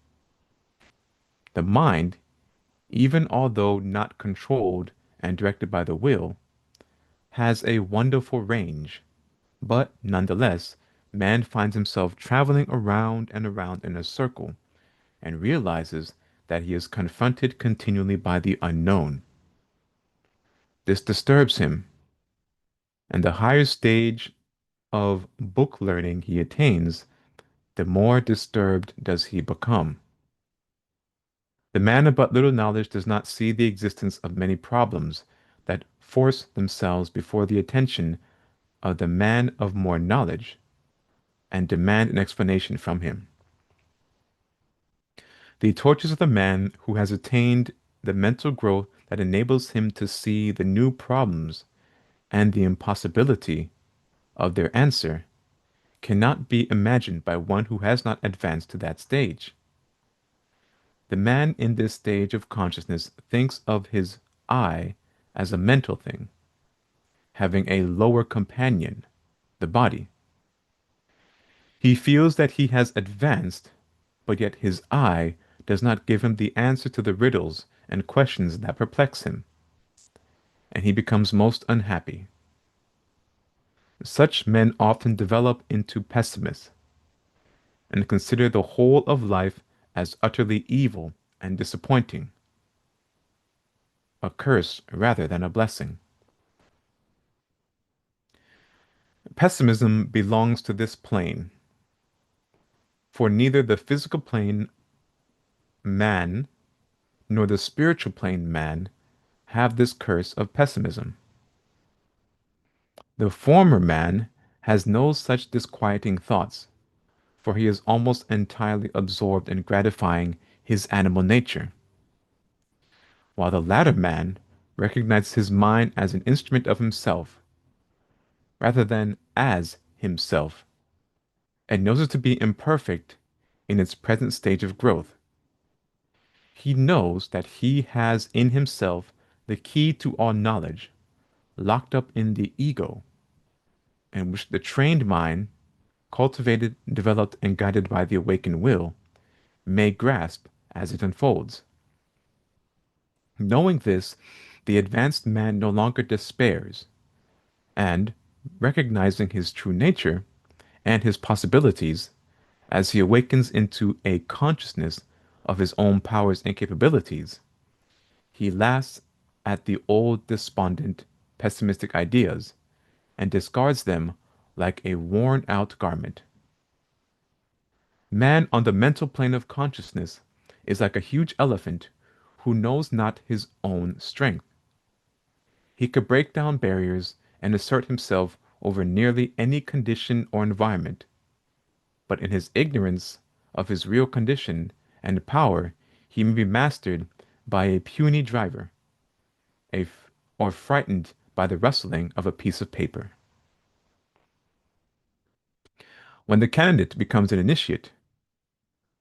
The mind, even although not controlled and directed by the will, has a wonderful range, but nonetheless, man finds himself traveling around and around in a circle and realizes that he is confronted continually by the unknown. This disturbs him, and the higher stage of book learning he attains, the more disturbed does he become. The man of but little knowledge does not see the existence of many problems that force themselves before the attention of the man of more knowledge and demand an explanation from him. The tortures of the man who has attained the mental growth that enables him to see the new problems and the impossibility of their answer cannot be imagined by one who has not advanced to that stage. The man in this stage of consciousness thinks of his I as a mental thing, having a lower companion, the body. He feels that he has advanced, but yet his I does not give him the answer to the riddles and questions that perplex him, and he becomes most unhappy. Such men often develop into pessimists and consider the whole of life as utterly evil and disappointing, a curse rather than a blessing. Pessimism belongs to this plane, for neither the physical plane man nor the spiritual plane man have this curse of pessimism. The former man has no such disquieting thoughts, for he is almost entirely absorbed in gratifying his animal nature, while the latter man recognizes his mind as an instrument of himself, rather than as himself, and knows it to be imperfect in its present stage of growth. He knows that he has in himself the key to all knowledge, locked up in the ego, and which the trained mind, cultivated, developed, and guided by the awakened will, may grasp as it unfolds. Knowing this, the advanced man no longer despairs, and, recognizing his true nature and his possibilities, as he awakens into a consciousness of his own powers and capabilities, he laughs at the old despondent, pessimistic ideas and discards them like a worn out garment. Man on the mental plane of consciousness is like a huge elephant who knows not his own strength. He could break down barriers and assert himself over nearly any condition or environment, but in his ignorance of his real condition and power, he may be mastered by a puny driver, or frightened by the rustling of a piece of paper. When the candidate becomes an initiate,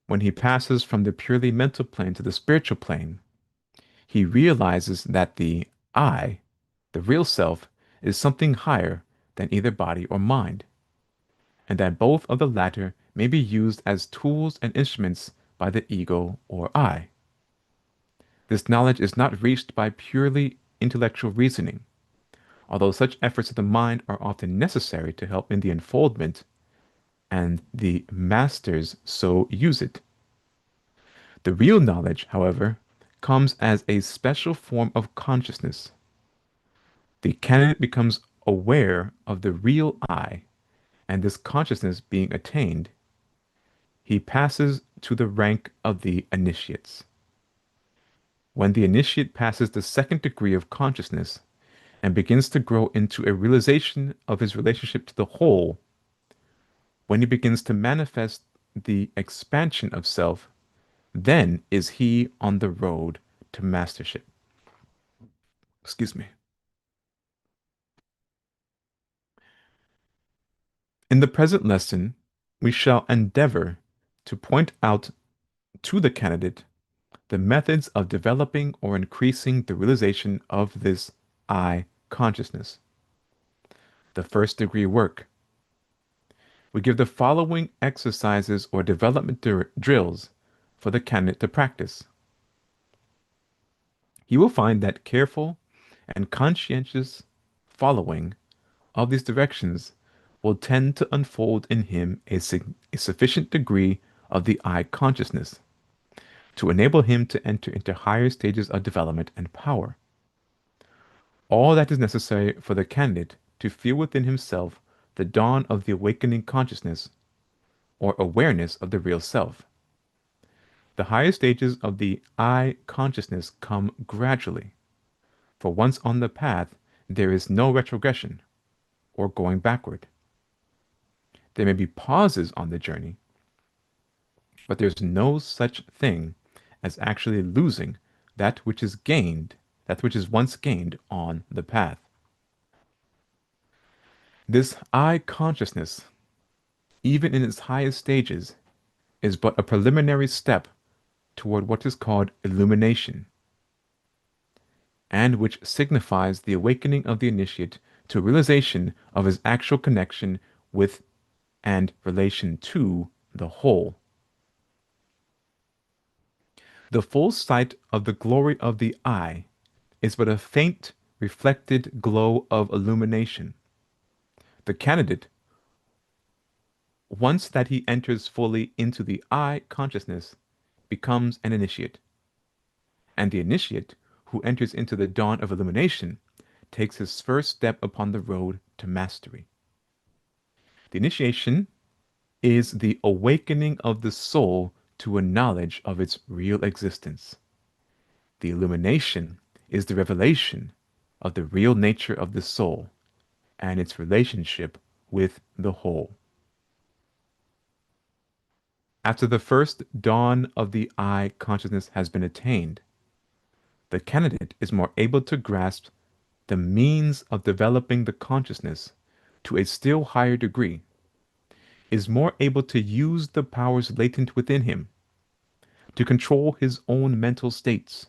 when he passes from the purely mental plane to the spiritual plane, he realizes that the I, the real self, is something higher than either body or mind, and that both of the latter may be used as tools and instruments by the ego or I. This knowledge is not reached by purely intellectual reasoning, although such efforts of the mind are often necessary to help in the unfoldment, and the masters so use it. The real knowledge, however, comes as a special form of consciousness. The candidate becomes aware of the real I, and this consciousness being attained, he passes to the rank of the initiates. When the initiate passes the second degree of consciousness and begins to grow into a realization of his relationship to the whole, when he begins to manifest the expansion of self, then is he on the road to mastership. Excuse me. In the present lesson, we shall endeavor to point out to the candidate the methods of developing or increasing the realization of this I consciousness. The first degree work. We give the following exercises or development drills for the candidate to practice. He will find that careful and conscientious following of these directions will tend to unfold in him a sufficient degree of the I consciousness to enable him to enter into higher stages of development and power. All that is necessary for the candidate to feel within himself the dawn of the awakening consciousness or awareness of the real self. The higher stages of the I consciousness come gradually, for once on the path, there is no retrogression or going backward. There may be pauses on the journey, but there's no such thing as actually losing that which is gained, that which is once gained on the path. This I consciousness, even in its highest stages, is but a preliminary step toward what is called illumination, and which signifies the awakening of the initiate to a realization of his actual connection with and relation to the whole. The full sight of the glory of the eye is but a faint, reflected glow of illumination. The candidate, once that he enters fully into the I consciousness, becomes an initiate. And the initiate, who enters into the dawn of illumination, takes his first step upon the road to mastery. The initiation is the awakening of the soul to a knowledge of its real existence. The illumination is the revelation of the real nature of the soul and its relationship with the whole. After the first dawn of the I consciousness has been attained, the candidate is more able to grasp the means of developing the consciousness to a still higher degree, is more able to use the powers latent within him, to control his own mental states,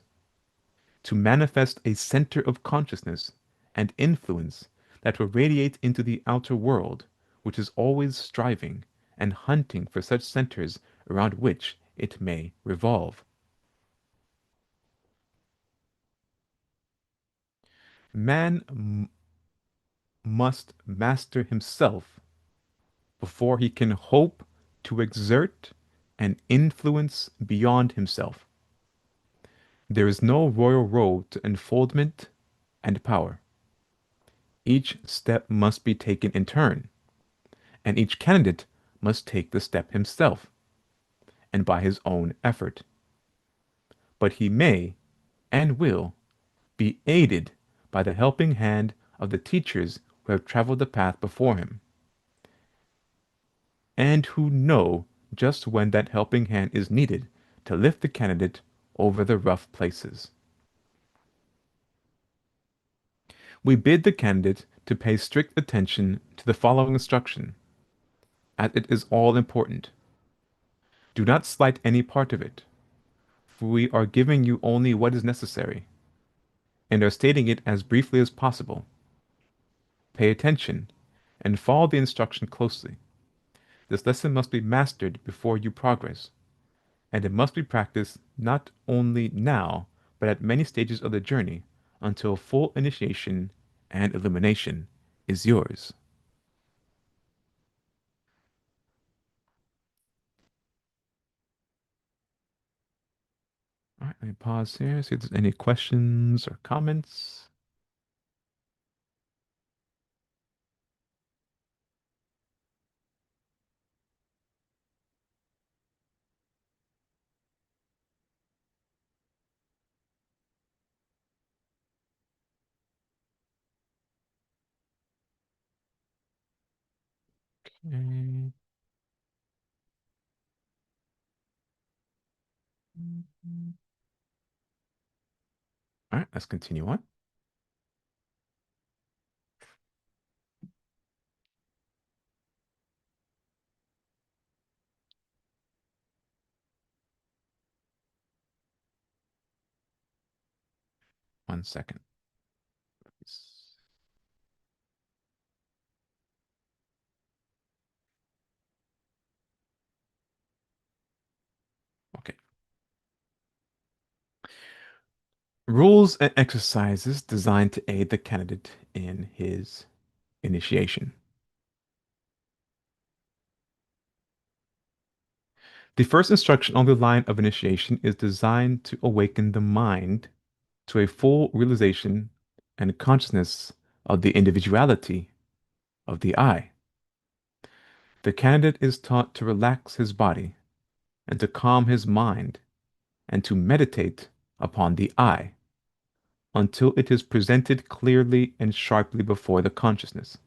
to manifest a center of consciousness and influence that will radiate into the outer world, which is always striving and hunting for such centers around which it may revolve. Man must master himself before he can hope to exert an influence beyond himself. There is no royal road to enfoldment and power. Each step must be taken in turn, and each candidate must take the step himself, and by his own effort. But he may, and will, be aided by the helping hand of the teachers who have traveled the path before him, and who know just when that helping hand is needed to lift the candidate over the rough places. We bid the candidate to pay strict attention to the following instruction, as it is all important. Do not slight any part of it, for we are giving you only what is necessary, and are stating it as briefly as possible. Pay attention, and follow the instruction closely. This lesson must be mastered before you progress, and it must be practiced not only now, but at many stages of the journey, until full initiation and illumination is yours. All right, let me pause here, see if there's any questions or comments. Okay. All right, let's continue on. One second, please. Okay. Rules and exercises designed to aid the candidate in his initiation. The first instruction on the line of initiation is designed to awaken the mind to a full realization and consciousness of the individuality of the I. The candidate is taught to relax his body and to calm his mind and to meditate upon the I until it is presented clearly and sharply before the consciousness.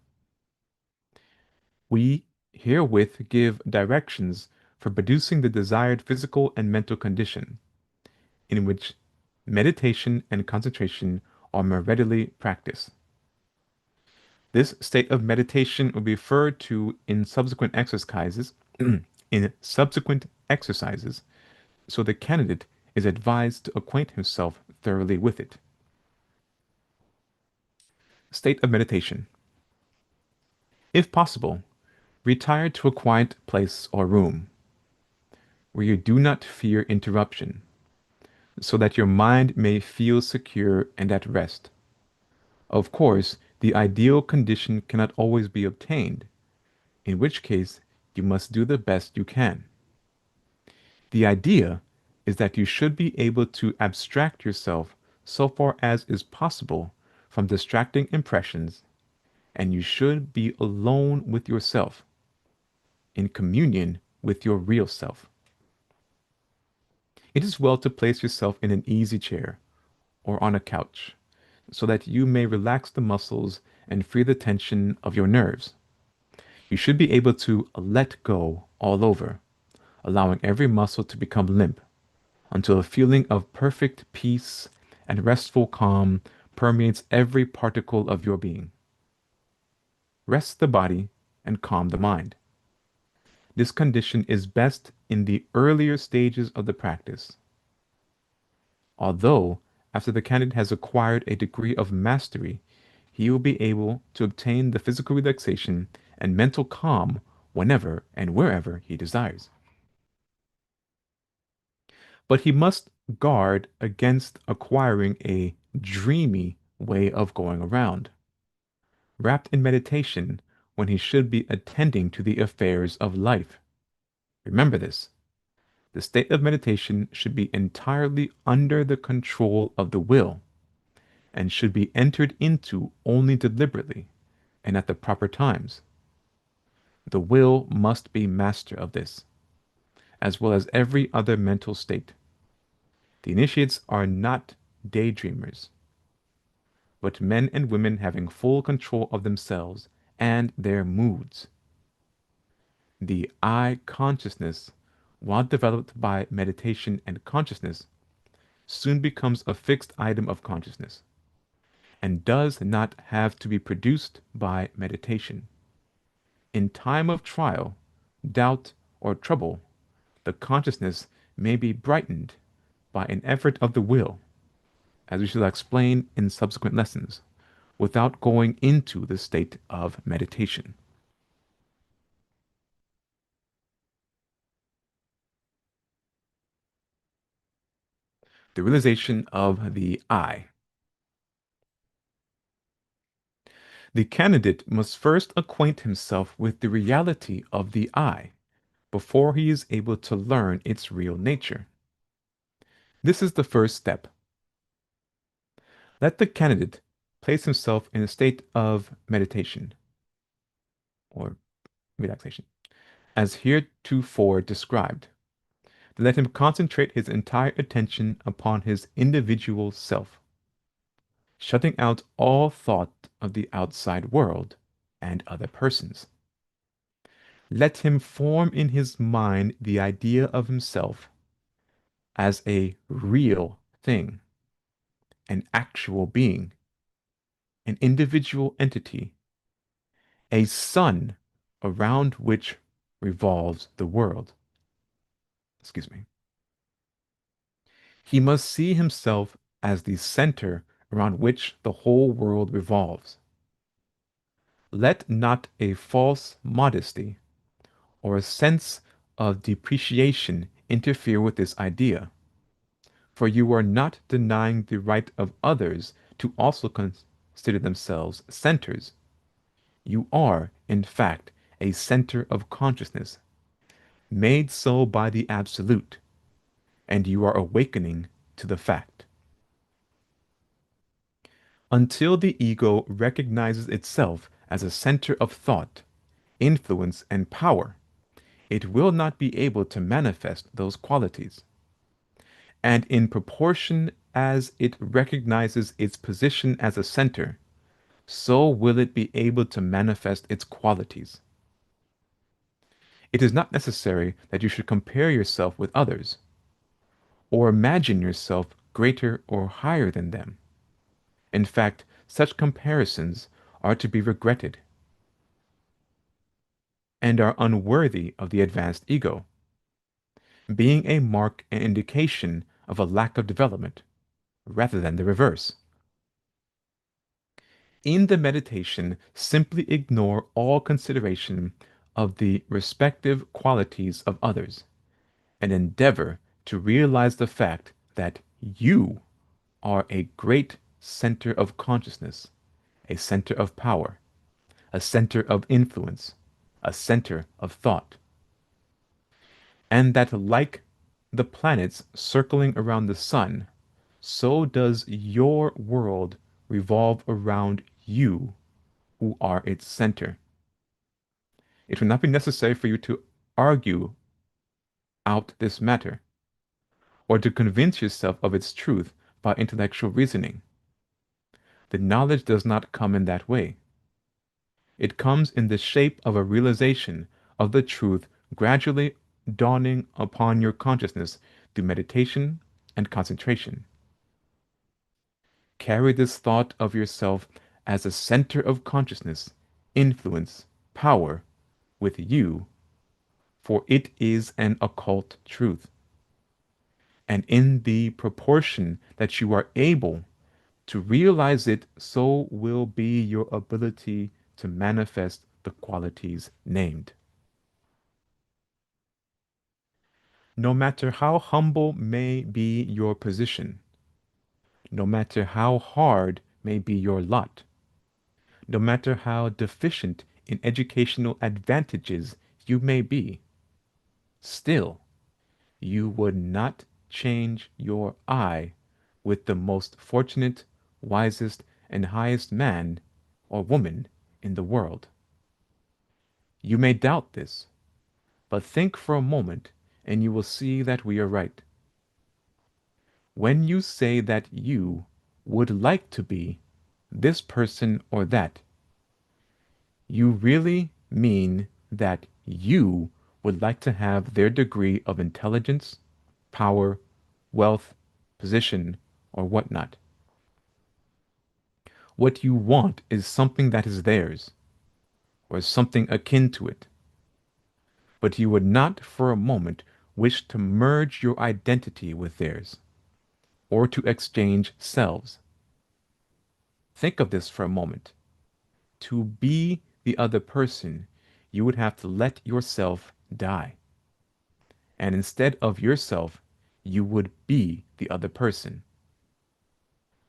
We herewith give directions for producing the desired physical and mental condition in which meditation and concentration are more readily practiced. This state of meditation will be referred to in subsequent exercises, so the candidate is advised to acquaint himself thoroughly with it. State of meditation. If possible, Retire to a quiet place or room where you do not fear interruption, so that your mind may feel secure and at rest. Of course, the ideal condition cannot always be obtained, in which case you must do the best you can. The idea is that you should be able to abstract yourself so far as is possible from distracting impressions, and you should be alone with yourself, in communion with your real self. It is well to place yourself in an easy chair or on a couch, so that you may relax the muscles and free the tension of your nerves. You should be able to let go all over, allowing every muscle to become limp until a feeling of perfect peace and restful calm permeates every particle of your being. Rest the body and calm the mind. This condition is best in the earlier stages of the practice. Although, after the candidate has acquired a degree of mastery, he will be able to obtain the physical relaxation and mental calm whenever and wherever he desires. But he must guard against acquiring a dreamy way of going around, wrapped in meditation when he should be attending to the affairs of life. Remember this. The state of meditation should be entirely under the control of the will and should be entered into only deliberately and at the proper times. The will must be master of this, as well as every other mental state. The initiates are not daydreamers, but men and women having full control of themselves and their moods. The I consciousness, while developed by meditation and consciousness, soon becomes a fixed item of consciousness and does not have to be produced by meditation. In time of trial, doubt, or trouble, the consciousness may be brightened by an effort of the will, as we shall explain in subsequent lessons, without going into the state of meditation. The realization of the I. The candidate must first acquaint himself with the reality of the I before he is able to learn its real nature. This is the first step. Let the candidate place himself in a state of meditation or relaxation, as heretofore described. Let him concentrate his entire attention upon his individual self, shutting out all thought of the outside world and other persons. Let him form in his mind the idea of himself as a real thing, an actual being, an individual entity, a sun around which revolves the world. Excuse me. He must see himself as the center around which the whole world revolves. Let not a false modesty or a sense of depreciation interfere with this idea, for you are not denying the right of others to also consider themselves centers. You are, in fact, a center of consciousness, made so by the Absolute, and you are awakening to the fact. Until the ego recognizes itself as a center of thought, influence, and power, it will not be able to manifest those qualities. And in proportion as it recognizes its position as a center, so will it be able to manifest its qualities. It is not necessary that you should compare yourself with others, or imagine yourself greater or higher than them. In fact, such comparisons are to be regretted and are unworthy of the advanced ego, being a mark and indication of a lack of development, rather than the reverse. In the meditation, simply ignore all consideration of the respective qualities of others, and endeavor to realize the fact that you are a great center of consciousness, a center of power, a center of influence, a center of thought, and that like the planets circling around the sun, so does your world revolve around you who are its center. It will not be necessary for you to argue out this matter, or to convince yourself of its truth by intellectual reasoning. The knowledge does not come in that way. It comes in the shape of a realization of the truth gradually dawning upon your consciousness through meditation and concentration. Carry this thought of yourself as a center of consciousness, influence, power with you, for it is an occult truth. And in the proportion that you are able to realize it, so will be your ability to manifest the qualities named. No matter how humble may be your position, no matter how hard may be your lot, no matter how deficient in educational advantages you may be, still you would not change your I with the most fortunate, wisest, and highest man or woman in the world. You may doubt this, but think for a moment and you will see that we are right. When you say that you would like to be this person or that, you really mean that you would like to have their degree of intelligence, power, wealth, position, or whatnot. What you want is something that is theirs, or something akin to it. But you would not for a moment wish to merge your identity with theirs, or to exchange selves. Think of this for a moment. To be the other person, you would have to let yourself die. And instead of yourself, you would be the other person.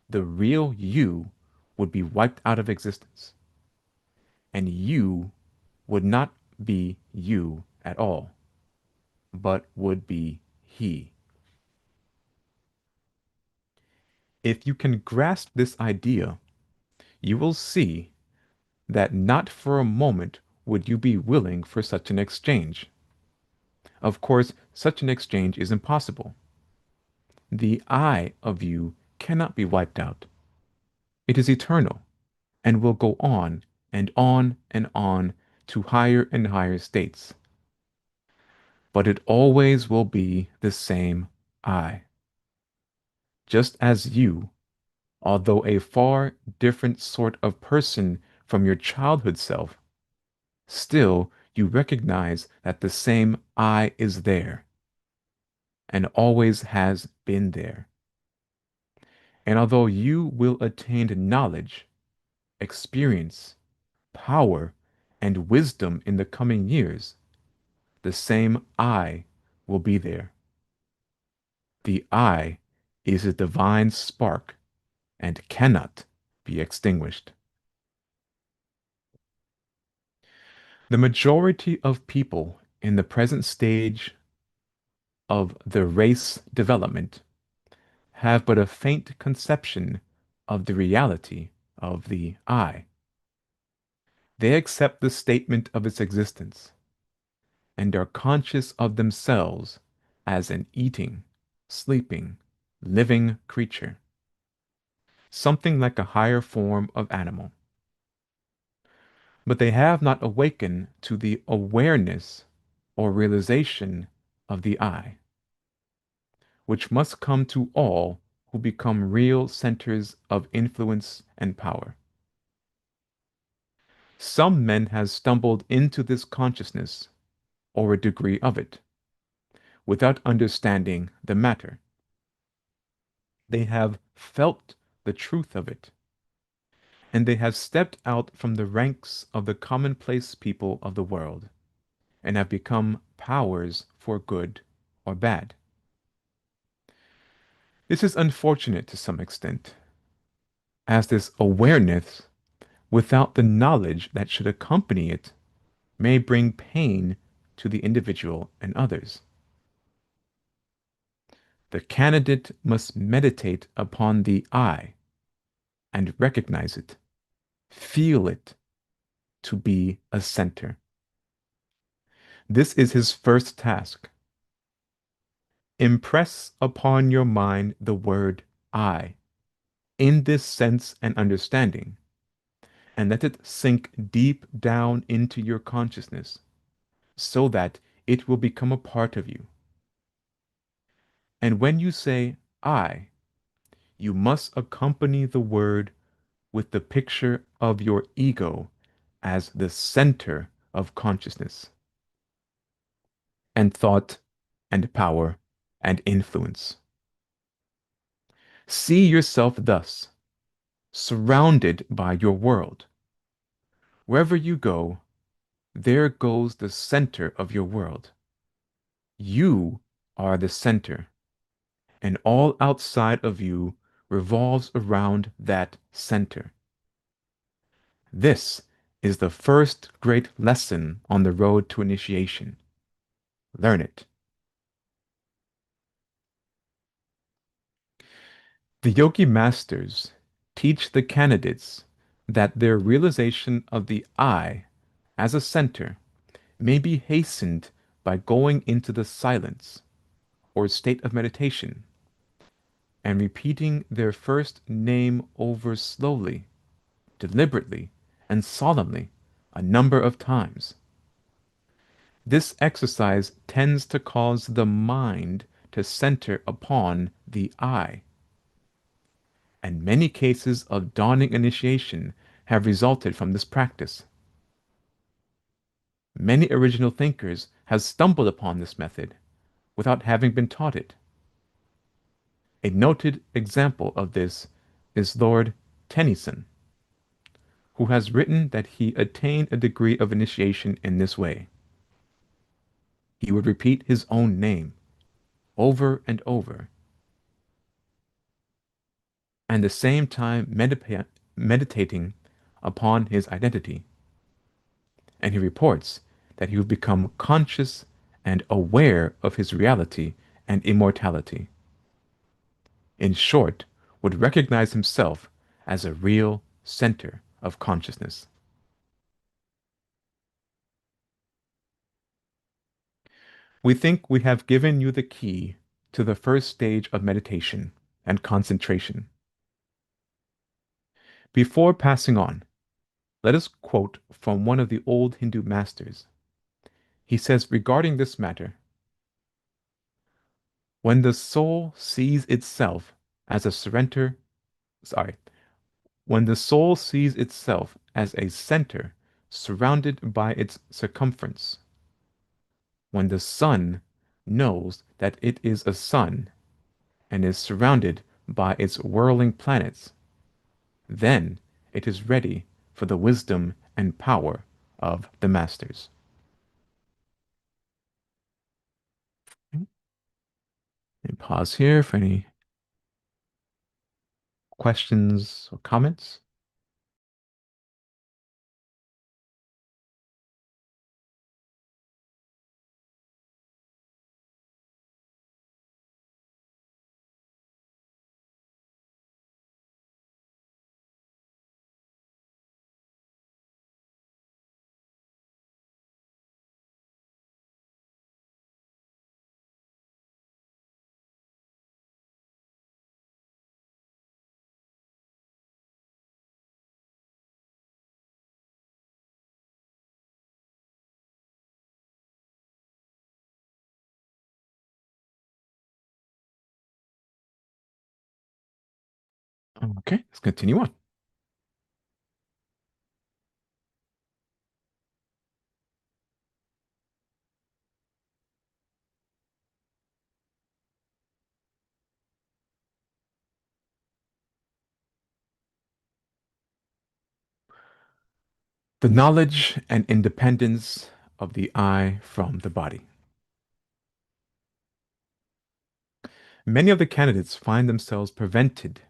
The real you would be wiped out of existence. And you would not be you at all, but would be he. If you can grasp this idea, you will see that not for a moment would you be willing for such an exchange. Of course, such an exchange is impossible. The I of you cannot be wiped out. It is eternal and will go on and on and on to higher and higher states. But it always will be the same I. Just as you, although a far different sort of person from your childhood self, still you recognize that the same I is there and always has been there. And although you will attain knowledge, experience, power, and wisdom in the coming years, the same I will be there. The I is a divine spark and cannot be extinguished. The majority of people in the present stage of the race development have but a faint conception of the reality of the I. They accept the statement of its existence and are conscious of themselves as an eating, sleeping, living creature, something like a higher form of animal. But they have not awakened to the awareness or realization of the I, which must come to all who become real centers of influence and power. Some men have stumbled into this consciousness, or a degree of it, without understanding the matter. They have felt the truth of it, and they have stepped out from the ranks of the commonplace people of the world. and have become powers for good or bad. This is unfortunate to some extent, as this awareness, without the knowledge that should accompany it, may bring pain to the individual and others. The candidate must meditate upon the I and recognize it, feel it to be a center. This is his first task. Impress upon your mind the word I in this sense and understanding, and let it sink deep down into your consciousness so that it will become a part of you. And when you say I, you must accompany the word with the picture of your ego as the center of consciousness and thought and power and influence. See yourself thus, surrounded by your world. Wherever you go, there goes the center of your world. You are the center, and all outside of you revolves around that center. This is the first great lesson on the road to initiation. Learn it. The Yogi masters teach the candidates that their realization of the I as a center may be hastened by going into the silence or state of meditation and repeating their first name over slowly, deliberately, and solemnly a number of times. This exercise tends to cause the mind to center upon the I, and many cases of dawning initiation have resulted from this practice. Many original thinkers have stumbled upon this method without having been taught it. A noted example of this is Lord Tennyson, who has written that he attained a degree of initiation in this way. He would repeat his own name over and over, and at the same time meditating upon his identity. And he reports that he would become conscious and aware of his reality and immortality. In short, would recognize himself as a real center of consciousness. We think we have given you the key to the first stage of meditation and concentration. Before passing on, let us quote from one of the old Hindu masters. He says regarding this matter, when the soul sees itself as a surrender, sorry, when the soul sees itself as a center surrounded by its circumference, when the sun knows that it is a sun and is surrounded by its whirling planets, then it is ready for the wisdom and power of the masters. Let me pause here for any questions or comments. Okay, let's continue on. The knowledge and independence of the I from the body. Many of the candidates find themselves prevented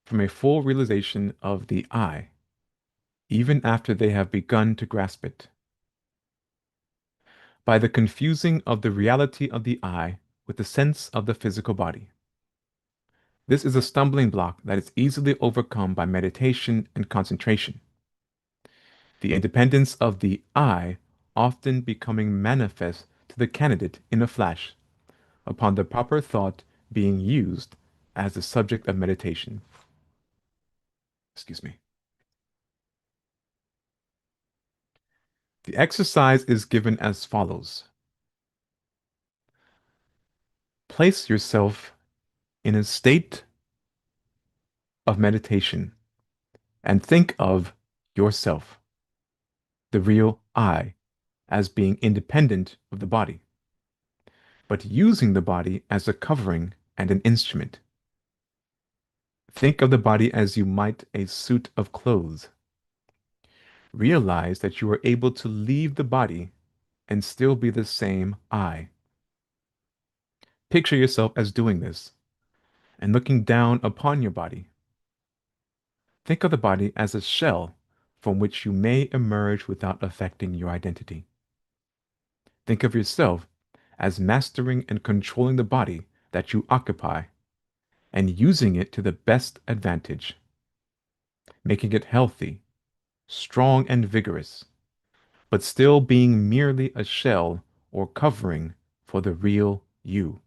from a full realization of the I, even after they have begun to grasp it, by the confusing of the reality of the I with the sense of the physical body. This is a stumbling block that is easily overcome by meditation and concentration. The independence of the I often becoming manifest to the candidate in a flash, upon the proper thought being used as the subject of meditation. Excuse me. The exercise is given as follows. Place yourself in a state of meditation and think of yourself, the real I, as being independent of the body, but using the body as a covering and an instrument. Think of the body as you might a suit of clothes. Realize that you are able to leave the body and still be the same I. Picture yourself as doing this and looking down upon your body. Think of the body as a shell from which you may emerge without affecting your identity. Think of yourself as mastering and controlling the body that you occupy and using it to the best advantage, making it healthy, strong, and vigorous, but still being merely a shell or covering for the real you.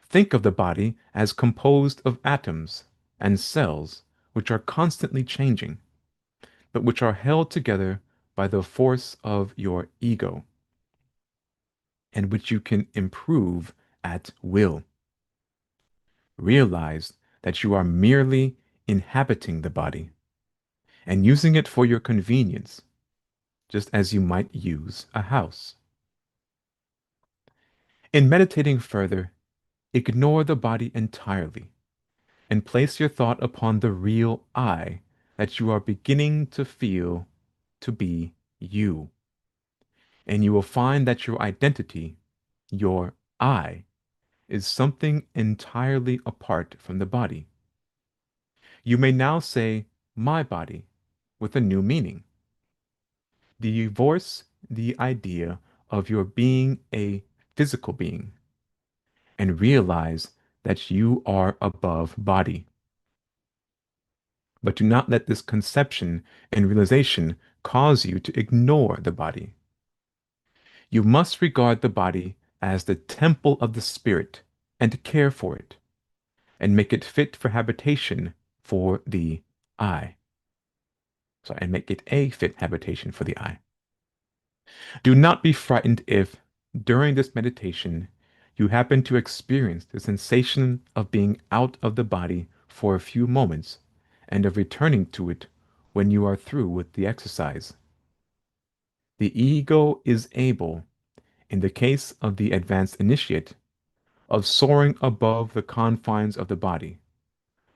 Think of the body as composed of atoms and cells which are constantly changing, but which are held together by the force of your ego, and which you can improve at will. Realize that you are merely inhabiting the body and using it for your convenience, just as you might use a house. In meditating further, ignore the body entirely and place your thought upon the real I that you are beginning to feel to be you. And you will find that your identity, your I, is something entirely apart from the body. You may now say, my body, with a new meaning. Divorce the idea of your being a physical being and realize that you are above body. But do not let this conception and realization cause you to ignore the body. You must regard the body as the temple of the spirit and care for it, and make it fit for habitation for the I. Sorry, and make it a fit habitation for the I. Do not be frightened if, during this meditation, you happen to experience the sensation of being out of the body for a few moments and of returning to it when you are through with the exercise. The ego is able, in the case of the advanced initiate, of soaring above the confines of the body,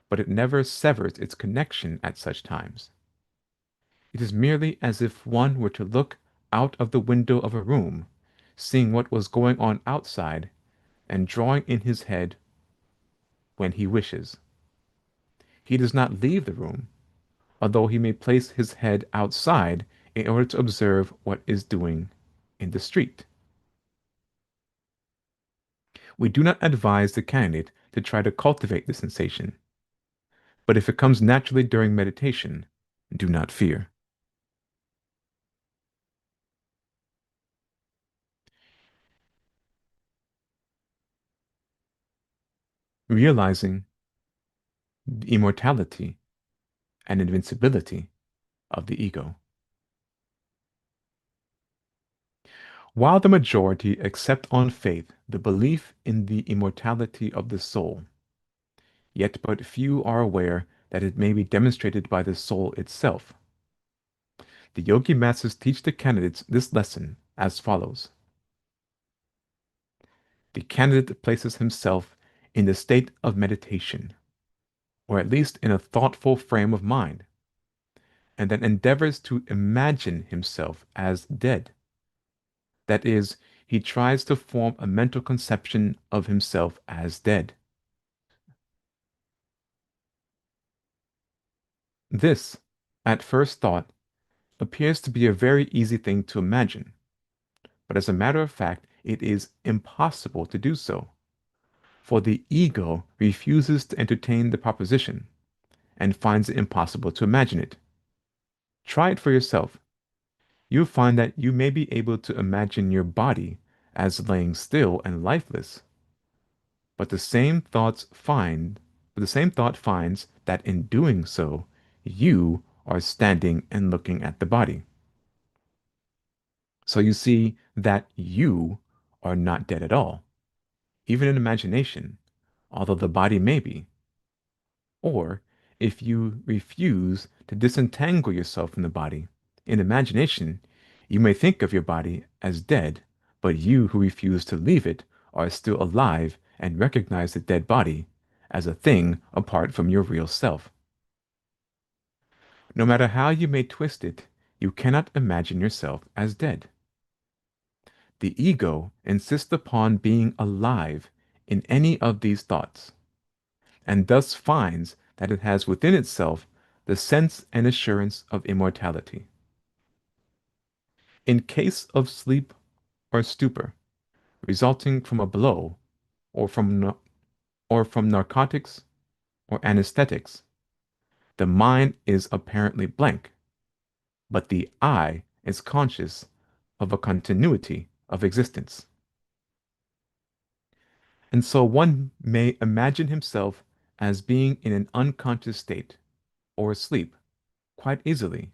but it never severs its connection at such times. It is merely as if one were to look out of the window of a room, seeing what was going on outside, and drawing in his head when he wishes. He does not leave the room, although he may place his head outside in order to observe what is doing in the street. We do not advise the candidate to try to cultivate the sensation, but if it comes naturally during meditation, do not fear. Realizing the immortality and invincibility of the ego. While the majority accept on faith the belief in the immortality of the soul, yet but few are aware that it may be demonstrated by the soul itself. The Yogi Masters teach the candidates this lesson as follows. The candidate places himself in the state of meditation, or at least in a thoughtful frame of mind, and then endeavors to imagine himself as dead. That is, he tries to form a mental conception of himself as dead. This, at first thought, appears to be a very easy thing to imagine, but as a matter of fact, it is impossible to do so, for the ego refuses to entertain the proposition and finds it impossible to imagine it. Try it for yourself. You'll find that you may be able to imagine your body as laying still and lifeless, but the same thought finds that in doing so, you are standing and looking at the body. So you see that you are not dead at all, even in imagination, although the body may be. Or if you refuse to disentangle yourself from the body, in imagination, you may think of your body as dead, but you who refuse to leave it are still alive and recognize the dead body as a thing apart from your real self. No matter how you may twist it, you cannot imagine yourself as dead. The ego insists upon being alive in any of these thoughts, and thus finds that it has within itself the sense and assurance of immortality. In case of sleep or stupor, resulting from a blow or from narcotics or anesthetics, the mind is apparently blank, but the I is conscious of a continuity of existence. And so one may imagine himself as being in an unconscious state or asleep quite easily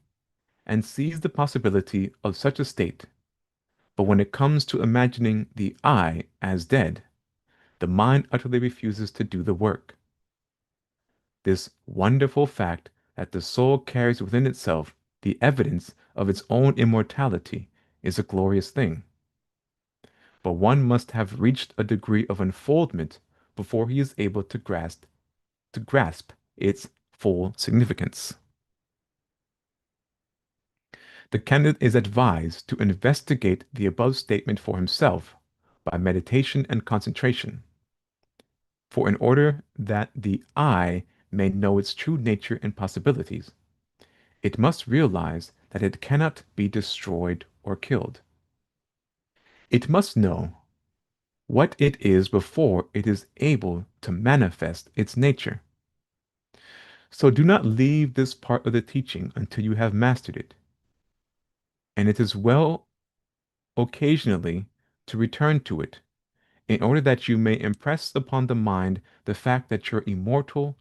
and sees the possibility of such a state. But when it comes to imagining the I as dead, the mind utterly refuses to do the work. This wonderful fact that the soul carries within itself the evidence of its own immortality is a glorious thing. But one must have reached a degree of unfoldment before he is able to grasp its full significance. The candidate is advised to investigate the above statement for himself by meditation and concentration. For in order that the I may know its true nature and possibilities, it must realize that it cannot be destroyed or killed. It must know what it is before it is able to manifest its nature. So do not leave this part of the teaching until you have mastered it. And it is well occasionally to return to it, in order that you may impress upon the mind the fact that you're immortal.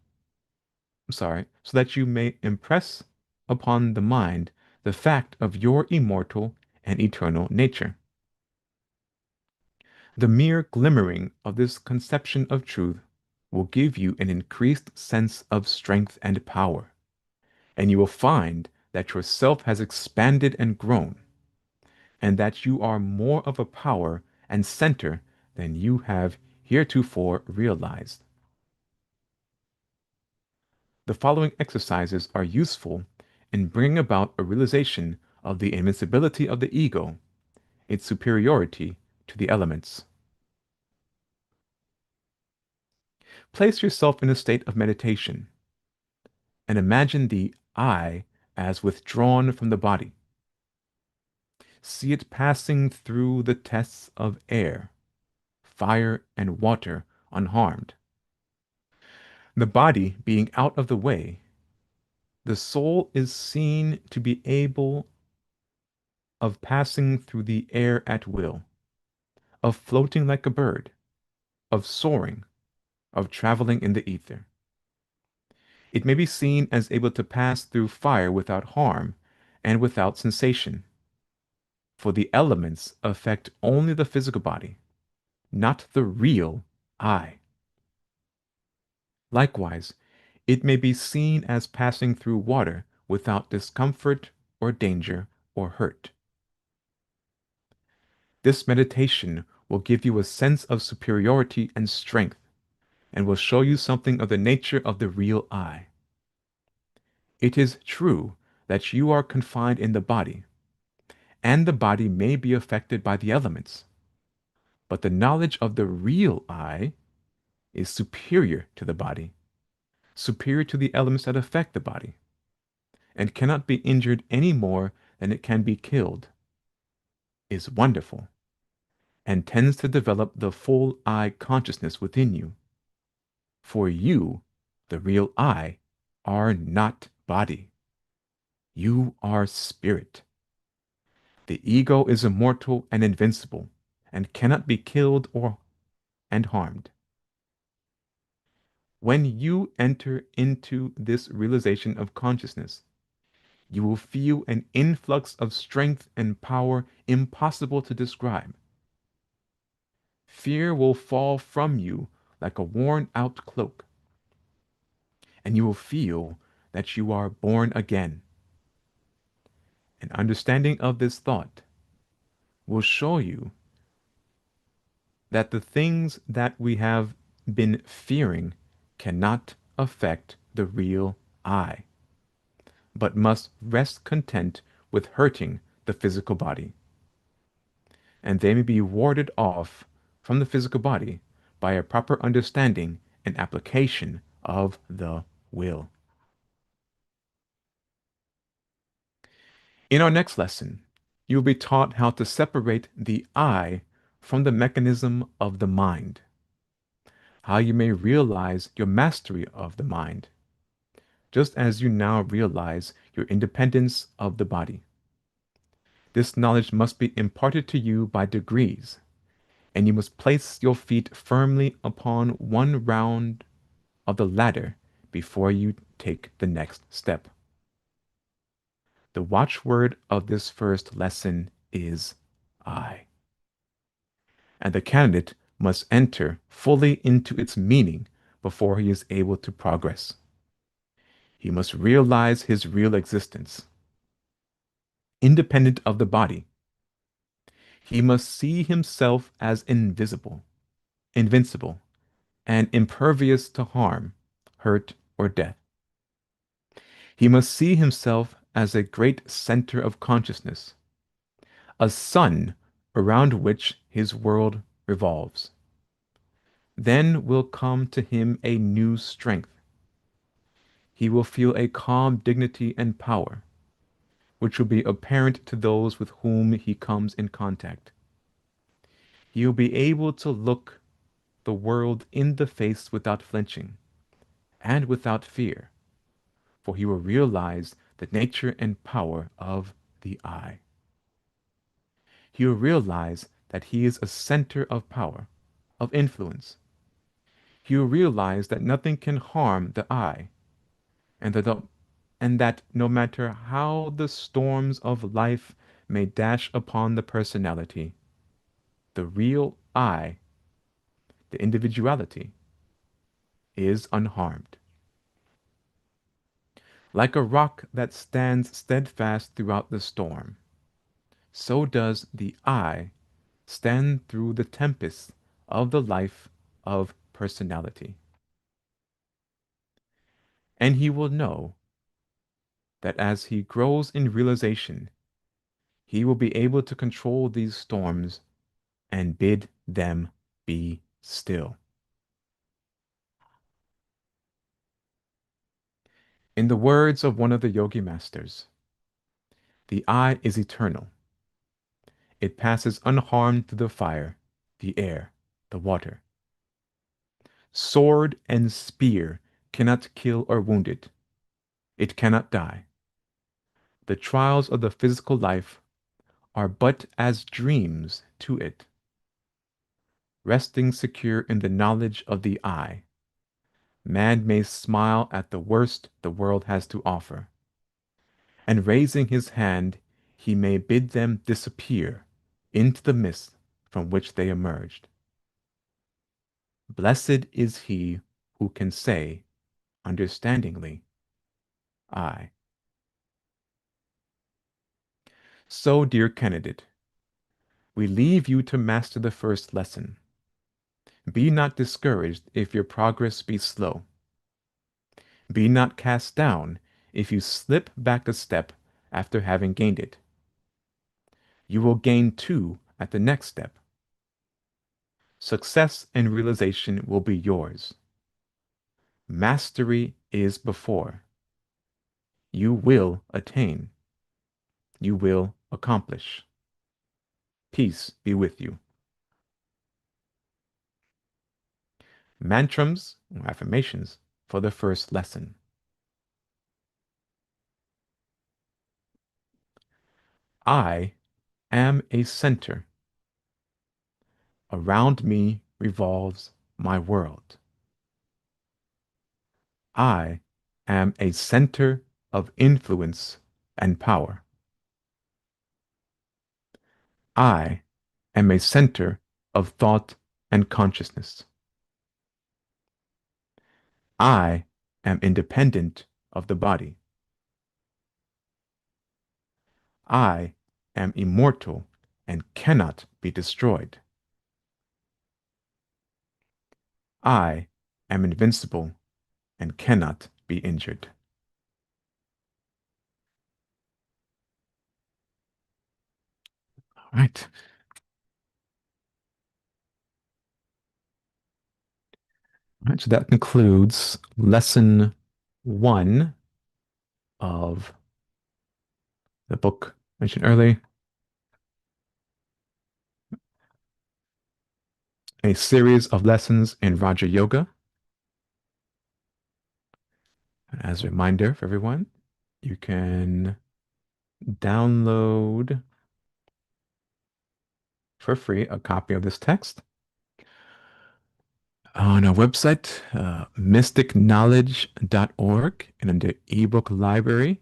So that you may impress upon the mind the fact of your immortal and eternal nature. The mere glimmering of this conception of truth will give you an increased sense of strength and power, and you will find that your self has expanded and grown, and that you are more of a power and center than you have heretofore realized. The following exercises are useful in bringing about a realization of the invincibility of the ego, its superiority to the elements. Place yourself in a state of meditation and imagine the I as withdrawn from the body. See it passing through the tests of air, fire, and water unharmed. The body being out of the way, the soul is seen to be able of passing through the air at will, of floating like a bird, of soaring, of traveling in the ether. It may be seen as able to pass through fire without harm and without sensation, for the elements affect only the physical body, not the real I. Likewise, it may be seen as passing through water without discomfort or danger or hurt. This meditation will give you a sense of superiority and strength, and will show you something of the nature of the real I. It is true that you are confined in the body, and the body may be affected by the elements. But the knowledge of the real I is superior to the body, superior to the elements that affect the body, and cannot be injured any more than it can be killed, is wonderful, and tends to develop the full I consciousness within you. For you, the real I, are not body. You are spirit. The ego is immortal and invincible, and cannot be killed or and harmed. When you enter into this realization of consciousness, you will feel an influx of strength and power impossible to describe. Fear will fall from you like a worn out cloak, and you will feel that you are born again. An understanding of this thought will show you that the things that we have been fearing cannot affect the real I, but must rest content with hurting the physical body. And they may be warded off from the physical body by a proper understanding and application of the will. In our next lesson, you will be taught how to separate the I from the mechanism of the mind, how you may realize your mastery of the mind, just as you now realize your independence of the body. This knowledge must be imparted to you by degrees, and you must place your feet firmly upon one round of the ladder before you take the next step. The watchword of this first lesson is I, and the candidate must enter fully into its meaning before he is able to progress. He must realize his real existence, independent of the body. He must see himself as invisible, invincible, and impervious to harm, hurt, or death. He must see himself as a great center of consciousness, a sun around which his world revolves. Then will come to him a new strength. He will feel a calm dignity and power, which will be apparent to those with whom he comes in contact. He will be able to look the world in the face without flinching and without fear, for he will realize the nature and power of the I. He will realize that he is a center of power, of influence. He will realize that nothing can harm the I, and that no matter how the storms of life may dash upon the personality, the real I, the individuality, is unharmed. Like a rock that stands steadfast throughout the storm, so does the I stand through the tempests of the life of personality. And he will know that as he grows in realization, he will be able to control these storms and bid them be still. In the words of one of the yogi masters, the I is eternal. It passes unharmed through the fire, the air, the water. Sword and spear cannot kill or wound it. It cannot die. The trials of the physical life are but as dreams to it. Resting secure in the knowledge of the I, man may smile at the worst the world has to offer, and raising his hand, he may bid them disappear into the mist from which they emerged. Blessed is he who can say, understandingly, I. So, dear candidate, we leave you to master the first lesson. Be not discouraged if your progress be slow. Be not cast down if you slip back a step after having gained it. You will gain two at the next step. Success and realization will be yours. Mastery is before. You will attain. You will accomplish. Peace be with you. Mantrams or affirmations for the first lesson. I am a center. Around me revolves my world. I am a center of influence and power. I am a center of thought and consciousness. I am independent of the body. I am immortal and cannot be destroyed. I am invincible and cannot be injured. All right. All right. So that concludes lesson one of the book mentioned earlier, a series of lessons in Raja Yoga. As a reminder for everyone, you can download for free a copy of this text on our website, mysticknowledge.org, and under ebook library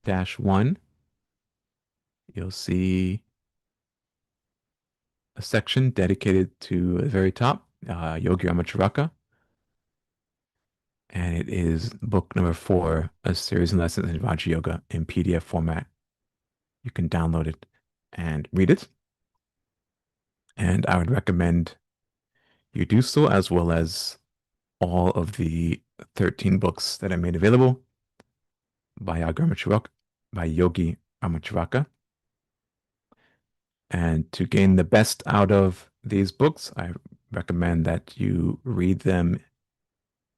-1, you'll see a section dedicated to the very top, Yogi Ramacharaka, and it is book number 4, a series of lessons in Raja Yoga in PDF format. You can download it and read it, and I would recommend you do so, as well as all of the 13 books that I made available by Yogi Ramacharaka. And to gain the best out of these books, I recommend that you read them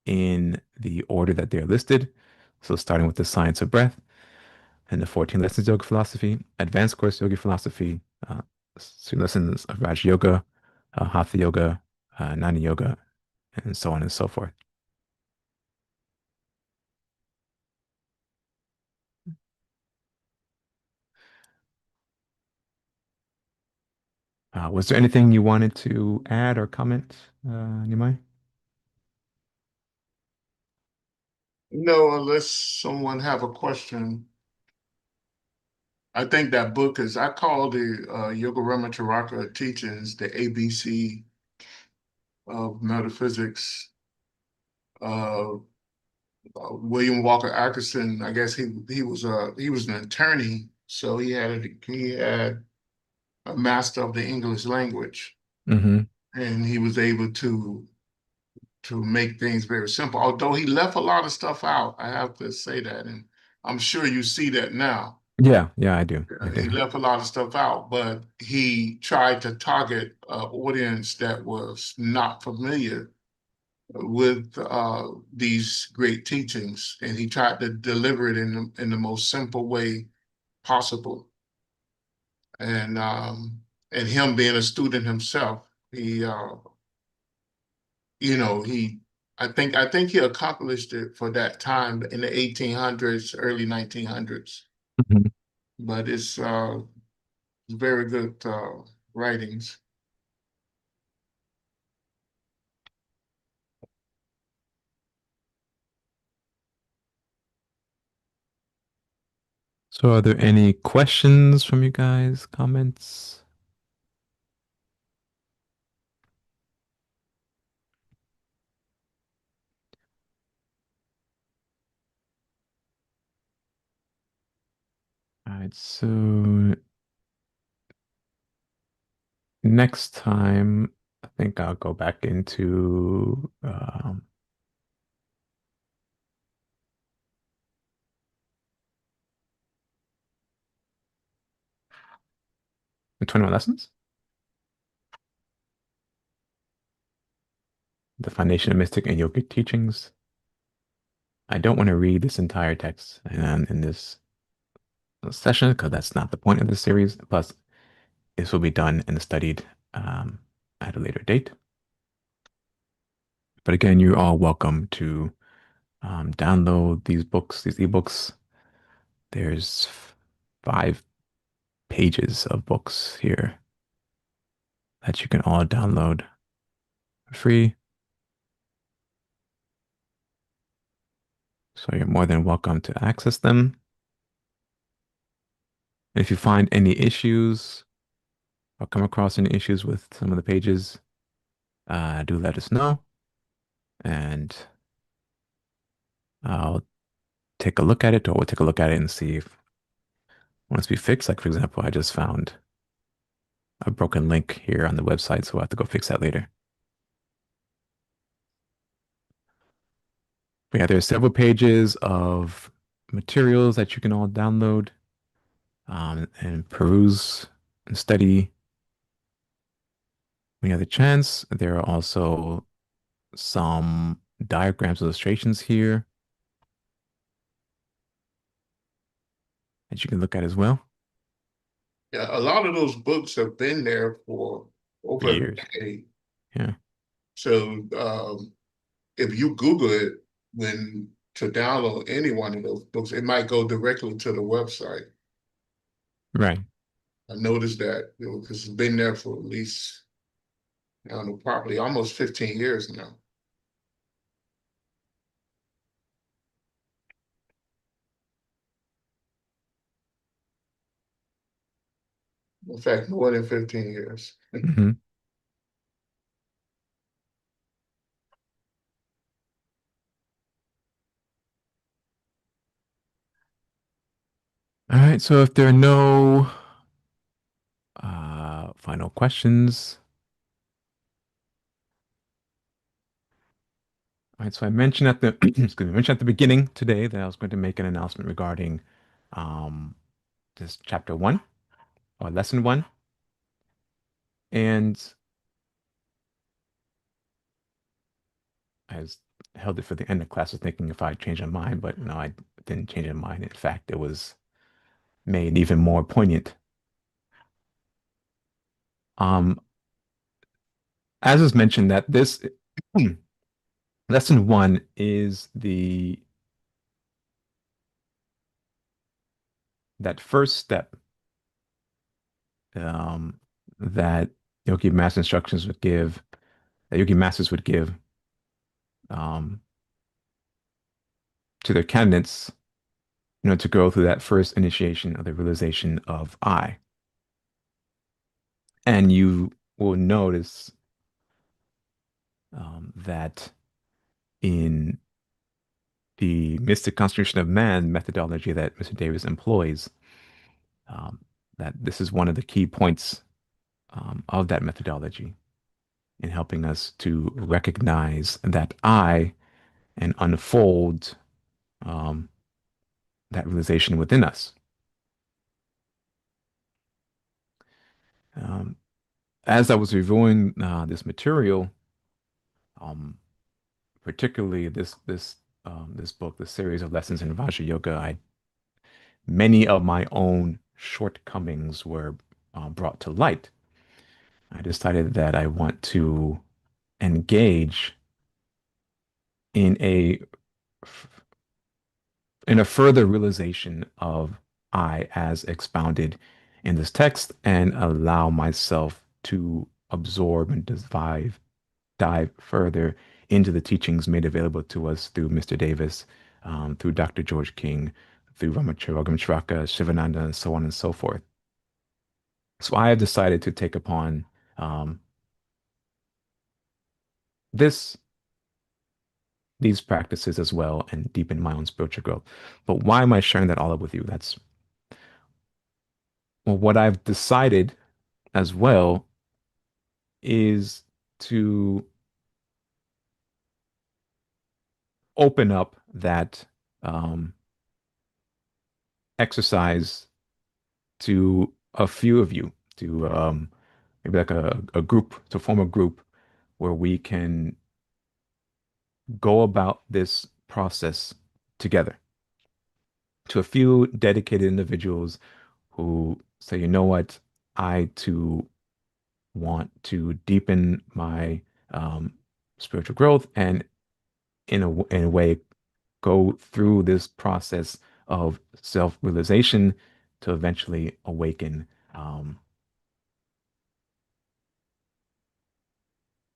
in the order that they're listed. So starting with the Science of Breath and the 14 Lessons of Yoga Philosophy, Advanced Course Yogi Philosophy, 3 Lessons of Raj Yoga, Hatha Yoga, Jnana Yoga, and so on and so forth. Was there anything you wanted to add or comment, Nimai? No, unless someone have a question. I think that book is, I call the Yoga Ramacharaka teachings the ABC of metaphysics. Uh, William Walker Atkinson, I guess he was an attorney, so he had a master of the English language, Mm-hmm. and he was able to make things very simple. Although he left a lot of stuff out, I have to say that, and I'm sure you see that now. Yeah, yeah, I do. I He do. left a lot of stuff out, but he tried to target an audience that was not familiar with these great teachings, and he tried to deliver it in the most simple way possible. And him being a student himself, he you know he I think he accomplished it for that time in the 1800s, early 1900s. Mhm. But it's very good writings. So are there any questions from you guys, comments? All right, so next time, I think I'll go back into The 21 lessons, the foundation of mystic and yogic teachings. I don't want to read this entire text in this session because that's not the point of this series. Plus, this will be done and studied um, at a later date. But again, you're all welcome to download these books, these ebooks. There's 5 pages of books here that you can all download for free. So you're more than welcome to access them. If you find any issues or come across any issues with some of the pages, do let us know and I'll take a look at it, or we'll take a look at it and see if it wants to be fixed. Like, for example, I just found a broken link here on the website, so we'll have to go fix that later. But yeah, there's several pages of materials that you can all download and peruse and study when you have the chance. There are also some diagrams, illustrations here that you can look at as well Yeah, a lot of those books have been there for for over a years. decade. Yeah, So if you Google it when to download any one of those books, it might go directly to the website. right. I noticed that because it's been there for at least, I don't know, probably almost 15 years now. In fact, more than 15 years. Hmm. All right, so if there are no final questions. All right, so I mentioned at the excuse me, mentioned at the beginning today that I was going to make an announcement regarding um, this chapter 1 or lesson 1, and I held it for the end of class, thinking if I'd change my mind, but no, I didn't change my mind. In fact, it was made even more poignant. Um, as was mentioned, that this lesson 1 is the that first step um, that Yogi Master instructions would give, that Yogi Masters would give um, to their candidates, to go through that first initiation of the realization of I. And you will notice that in the mystic constitution of man methodology that Mr. Davis employs, um, that this is one of the key points of that methodology in helping us to recognize that I and unfold um, that realization within us. Um, as I was reviewing this material, um, particularly this book, the series of lessons in Raja Yoga, many of my own shortcomings were brought to light. I decided that I want to engage in a further realization of I as expounded in this text and allow myself to absorb and dive further into the teachings made available to us through Mr. Davis, through Dr. George King, through Ramacharaka, Shivananda, and so on and so forth. So I have decided to take upon um, this these practices as well and deepen my own spiritual growth. But why am I sharing that all up with you? That's well, what I've decided as well is to open up that um, exercise to a few of you. to maybe like a group, to form a group where we can go about this process together. To a few dedicated individuals who say, you know what, I too want to deepen my um, spiritual growth and in a way go through this process of self-realization to eventually awaken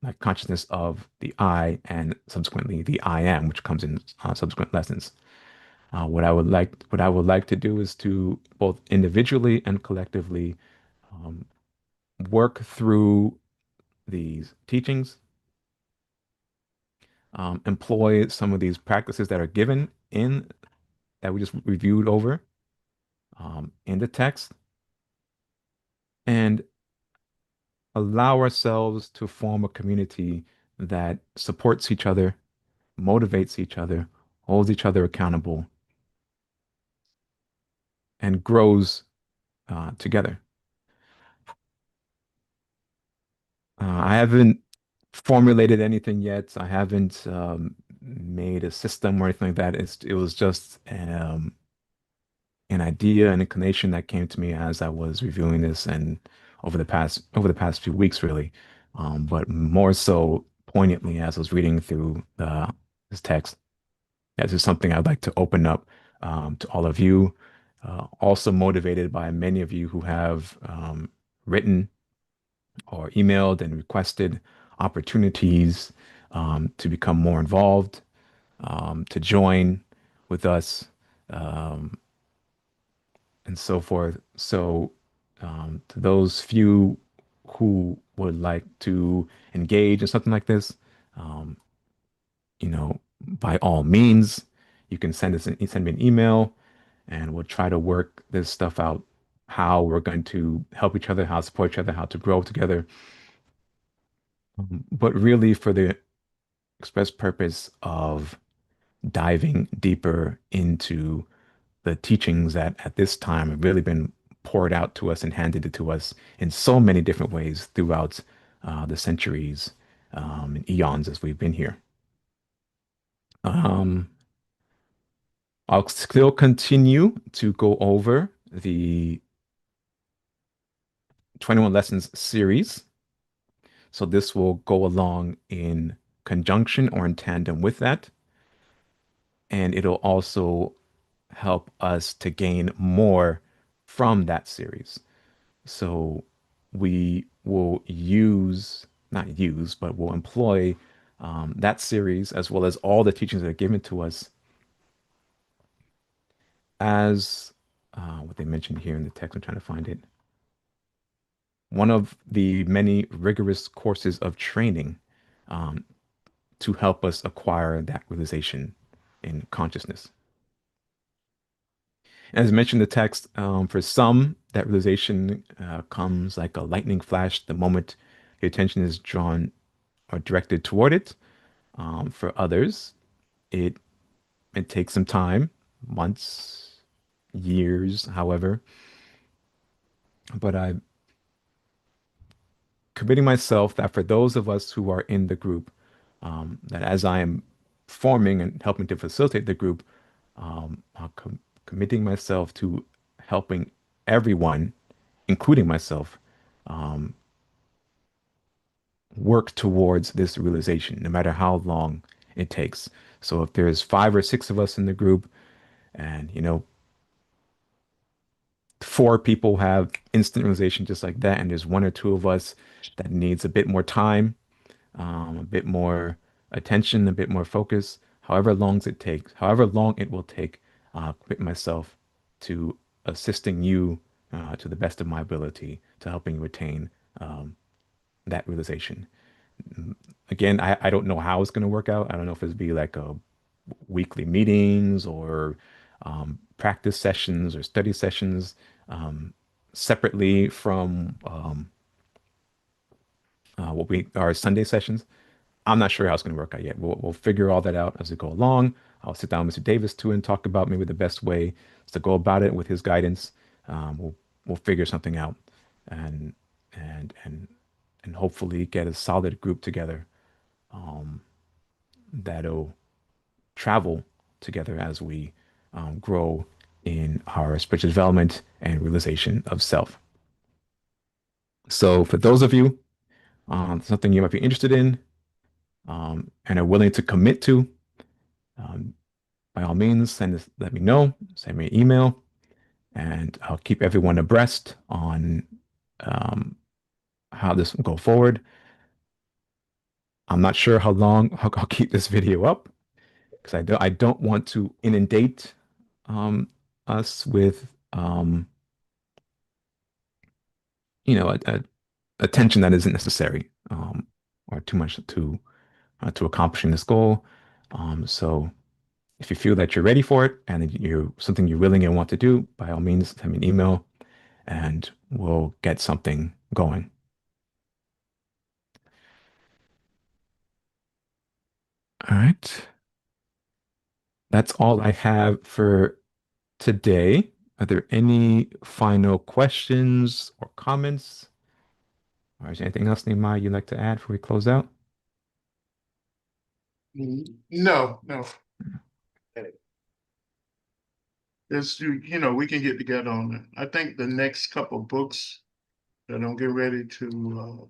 like consciousness of the I and subsequently the I am, which comes in subsequent lessons. What I would like to do is to both individually and collectively um, work through these teachings, employ some of these practices that are given in that we just reviewed over in the text, and allow ourselves to form a community that supports each other, motivates each other, holds each other accountable, and grows together. I haven't formulated anything yet. I haven't made a system or anything like that. It was just an idea, an inclination that came to me as I was reviewing this and over the past few weeks, really. But more so poignantly as I was reading through this text. This is something I'd like to open up to all of you. Also motivated by many of you who have written or emailed and requested opportunities to become more involved, to join with us, um, and so forth. So, to those few who would like to engage in something like this, um, by all means, you can send me an email, and we'll try to work this stuff out. How we're going to help each other, how to support each other, how to grow together. But really, for the express purpose of diving deeper into the teachings that at this time have really been poured out to us and handed it to us in so many different ways throughout the centuries and eons as we've been here. Um, I'll still continue to go over the 21 Lessons series. So this will go along in conjunction or in tandem with that. And it'll also help us to gain more from that series. So we will not use, but we'll employ that series as well as all the teachings that are given to us as what they mentioned here in the text. I'm trying to find it. One of the many rigorous courses of training um, to help us acquire that realization in consciousness. As mentioned in the text, for some, that realization comes like a lightning flash the moment your attention is drawn or directed toward it. For others, it it takes some time, months, years, however. But I'm committing myself that for those of us who are in the group, that as I am forming and helping to facilitate the group, I'm committing myself to helping everyone, including myself, um, work towards this realization, no matter how long it takes. So if there's 5 or 6 of us in the group, and four people have instant realization just like that, and there's 1 or 2 of us that needs a bit more time, a bit more attention, a bit more focus, however long it will take, commit myself to assisting you to the best of my ability to helping you attain that realization. Again, I don't know how it's going to work out. I don't know if it'll be like a weekly meetings or practice sessions or study sessions separately from what we our Sunday sessions. I'm not sure how it's going to work out yet. We'll figure all that out as we go along. I'll sit down with Mr. Davis too and talk about maybe the best way to go about it with his guidance. We'll figure something out and and and and hopefully get a solid group together um, that'll travel together as we grow in our spiritual development and realization of self. So, for those of you, something you might be interested in and are willing to commit to, um, by all means, let me know. Send me an email, and I'll keep everyone abreast on um, how this will go forward. I'm not sure how long I'll keep this video up because I don't want to inundate us with a attention that isn't necessary or too much to accomplishing this goal. So if you feel that you're ready for it and you're something you're willing and want to do, by all means, send me an email and we'll get something going. All right. That's all I have for today. Are there any final questions or comments? Or is there anything else, Nehemiah, you'd like to add before we close out? No, no. It's we can get together on it. I think the next couple books that I'm getting ready to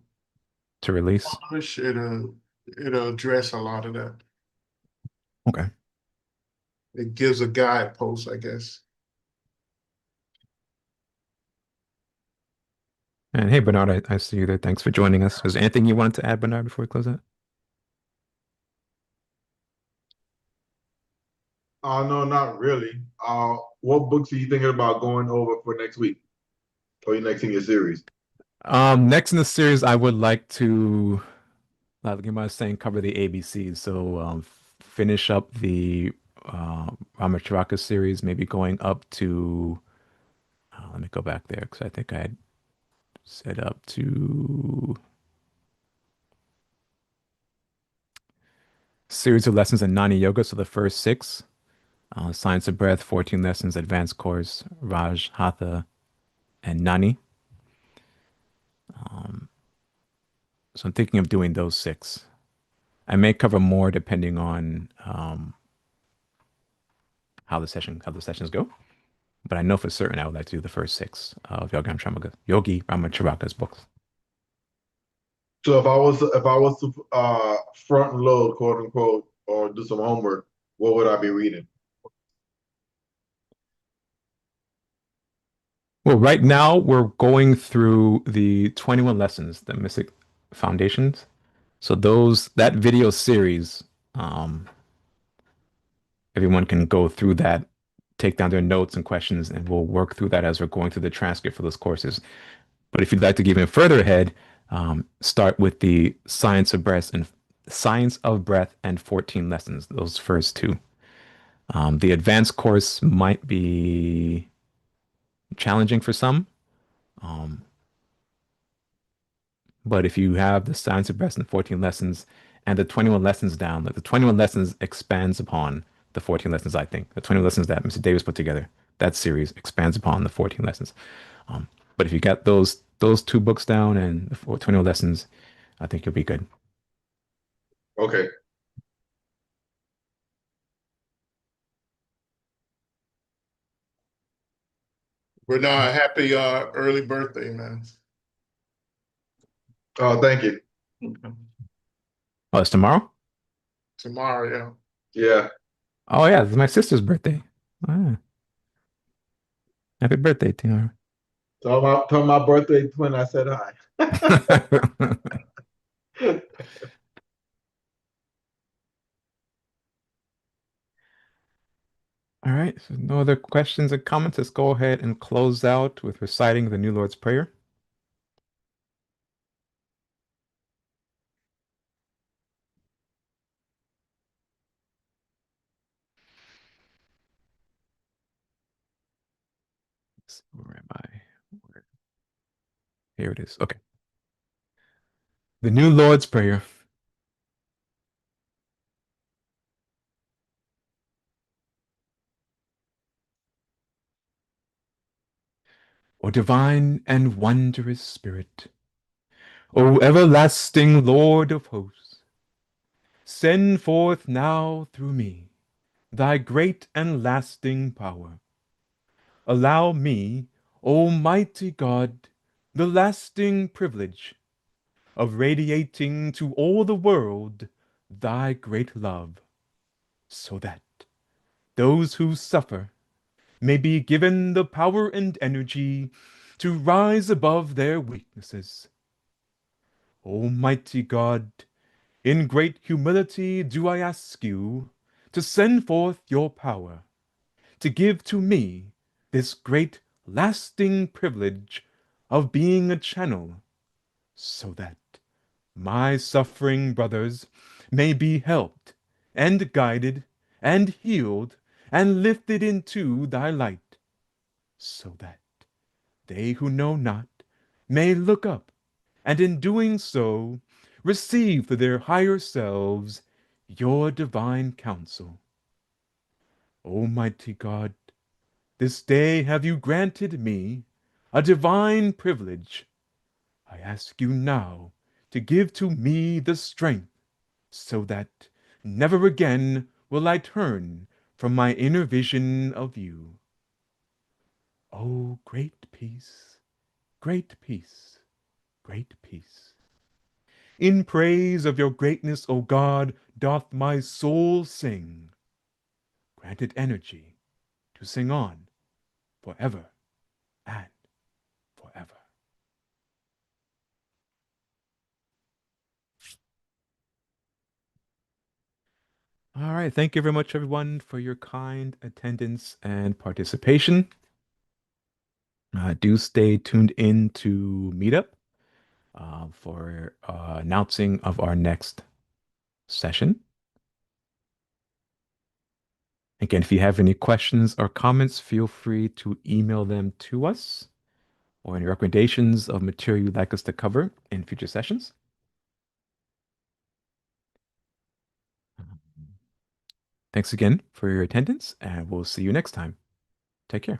To release? publish, it'll address a lot of that. Okay. It gives a guidepost, I guess. And hey, Bernard, I see you there. Thanks for joining us. Was there anything you wanted to add, Bernard, before we close out? No, not really. What books are you thinking about going over for next week or your next in your series? Next in the series, I would like to, like I was saying, cover the ABCs. So finish up the Ramacharaka series, maybe going up to, let me go back there because I think I had set up to series of lessons in Nani Yoga. So the first six, Science of Breath, 14 lessons, advanced course, Raj, Hatha, and Nani. So I'm thinking of doing those six. I may cover more depending on how the sessions go. But I know for certain I would like to do the first six of Yogi Ramacharaka's books. So if I was to front load, quote unquote, or do some homework, what would I be reading? Well, right now we're going through the 21 lessons, the Mystic Foundations. So that video series, um, everyone can go through that, take down their notes and questions, and we'll work through that as we're going through the transcript for those courses. But if you'd like to get even further ahead, start with the Science of Breath and 14 lessons, those first two. The advanced course might be challenging for some, um, but if you have the Science of Breath and 14 lessons and the 21 lessons down, like the 21 lessons expands upon the 14 lessons, I think. The 20 lessons that Mr. Davis put together, that series expands upon the 14 lessons. Um, but if you got those two books down and the 21 lessons, I think you'll be good. Okay. We're now happy early birthday, man. Oh, thank you. Oh, it's tomorrow? Tomorrow, yeah. Yeah. Oh, yeah, it's my sister's birthday. Ah, happy birthday, Tina. Tell my birthday twin I said hi. All right, so no other questions or comments. Let's go ahead and close out with reciting the New Lord's Prayer. Where am I? Here it is. Okay. The New Lord's Prayer. O divine and wondrous Spirit, O everlasting Lord of hosts, send forth now through me thy great and lasting power. Allow me, Almighty God, the lasting privilege of radiating to all the world thy great love, so that those who suffer may be given the power and energy to rise above their weaknesses. Almighty God, in great humility do I ask you to send forth your power, to give to me this great lasting privilege of being a channel, so that my suffering brothers may be helped and guided and healed and lifted into thy light, so that they who know not may look up, and in doing so receive for their higher selves your divine counsel. Almighty God, this day have you granted me a divine privilege. I ask you now to give to me the strength, so that never again will I turn from my inner vision of you. O great peace, great peace, great peace. In praise of your greatness, O God, doth my soul sing. Grant it energy to sing on forever and forever. All right. Thank you very much, everyone, for your kind attendance and participation. Do stay tuned in to Meetup for announcing of our next session. Again, if you have any questions or comments, feel free to email them to us, or any recommendations of material you'd like us to cover in future sessions. Thanks again for your attendance, and we'll see you next time. Take care.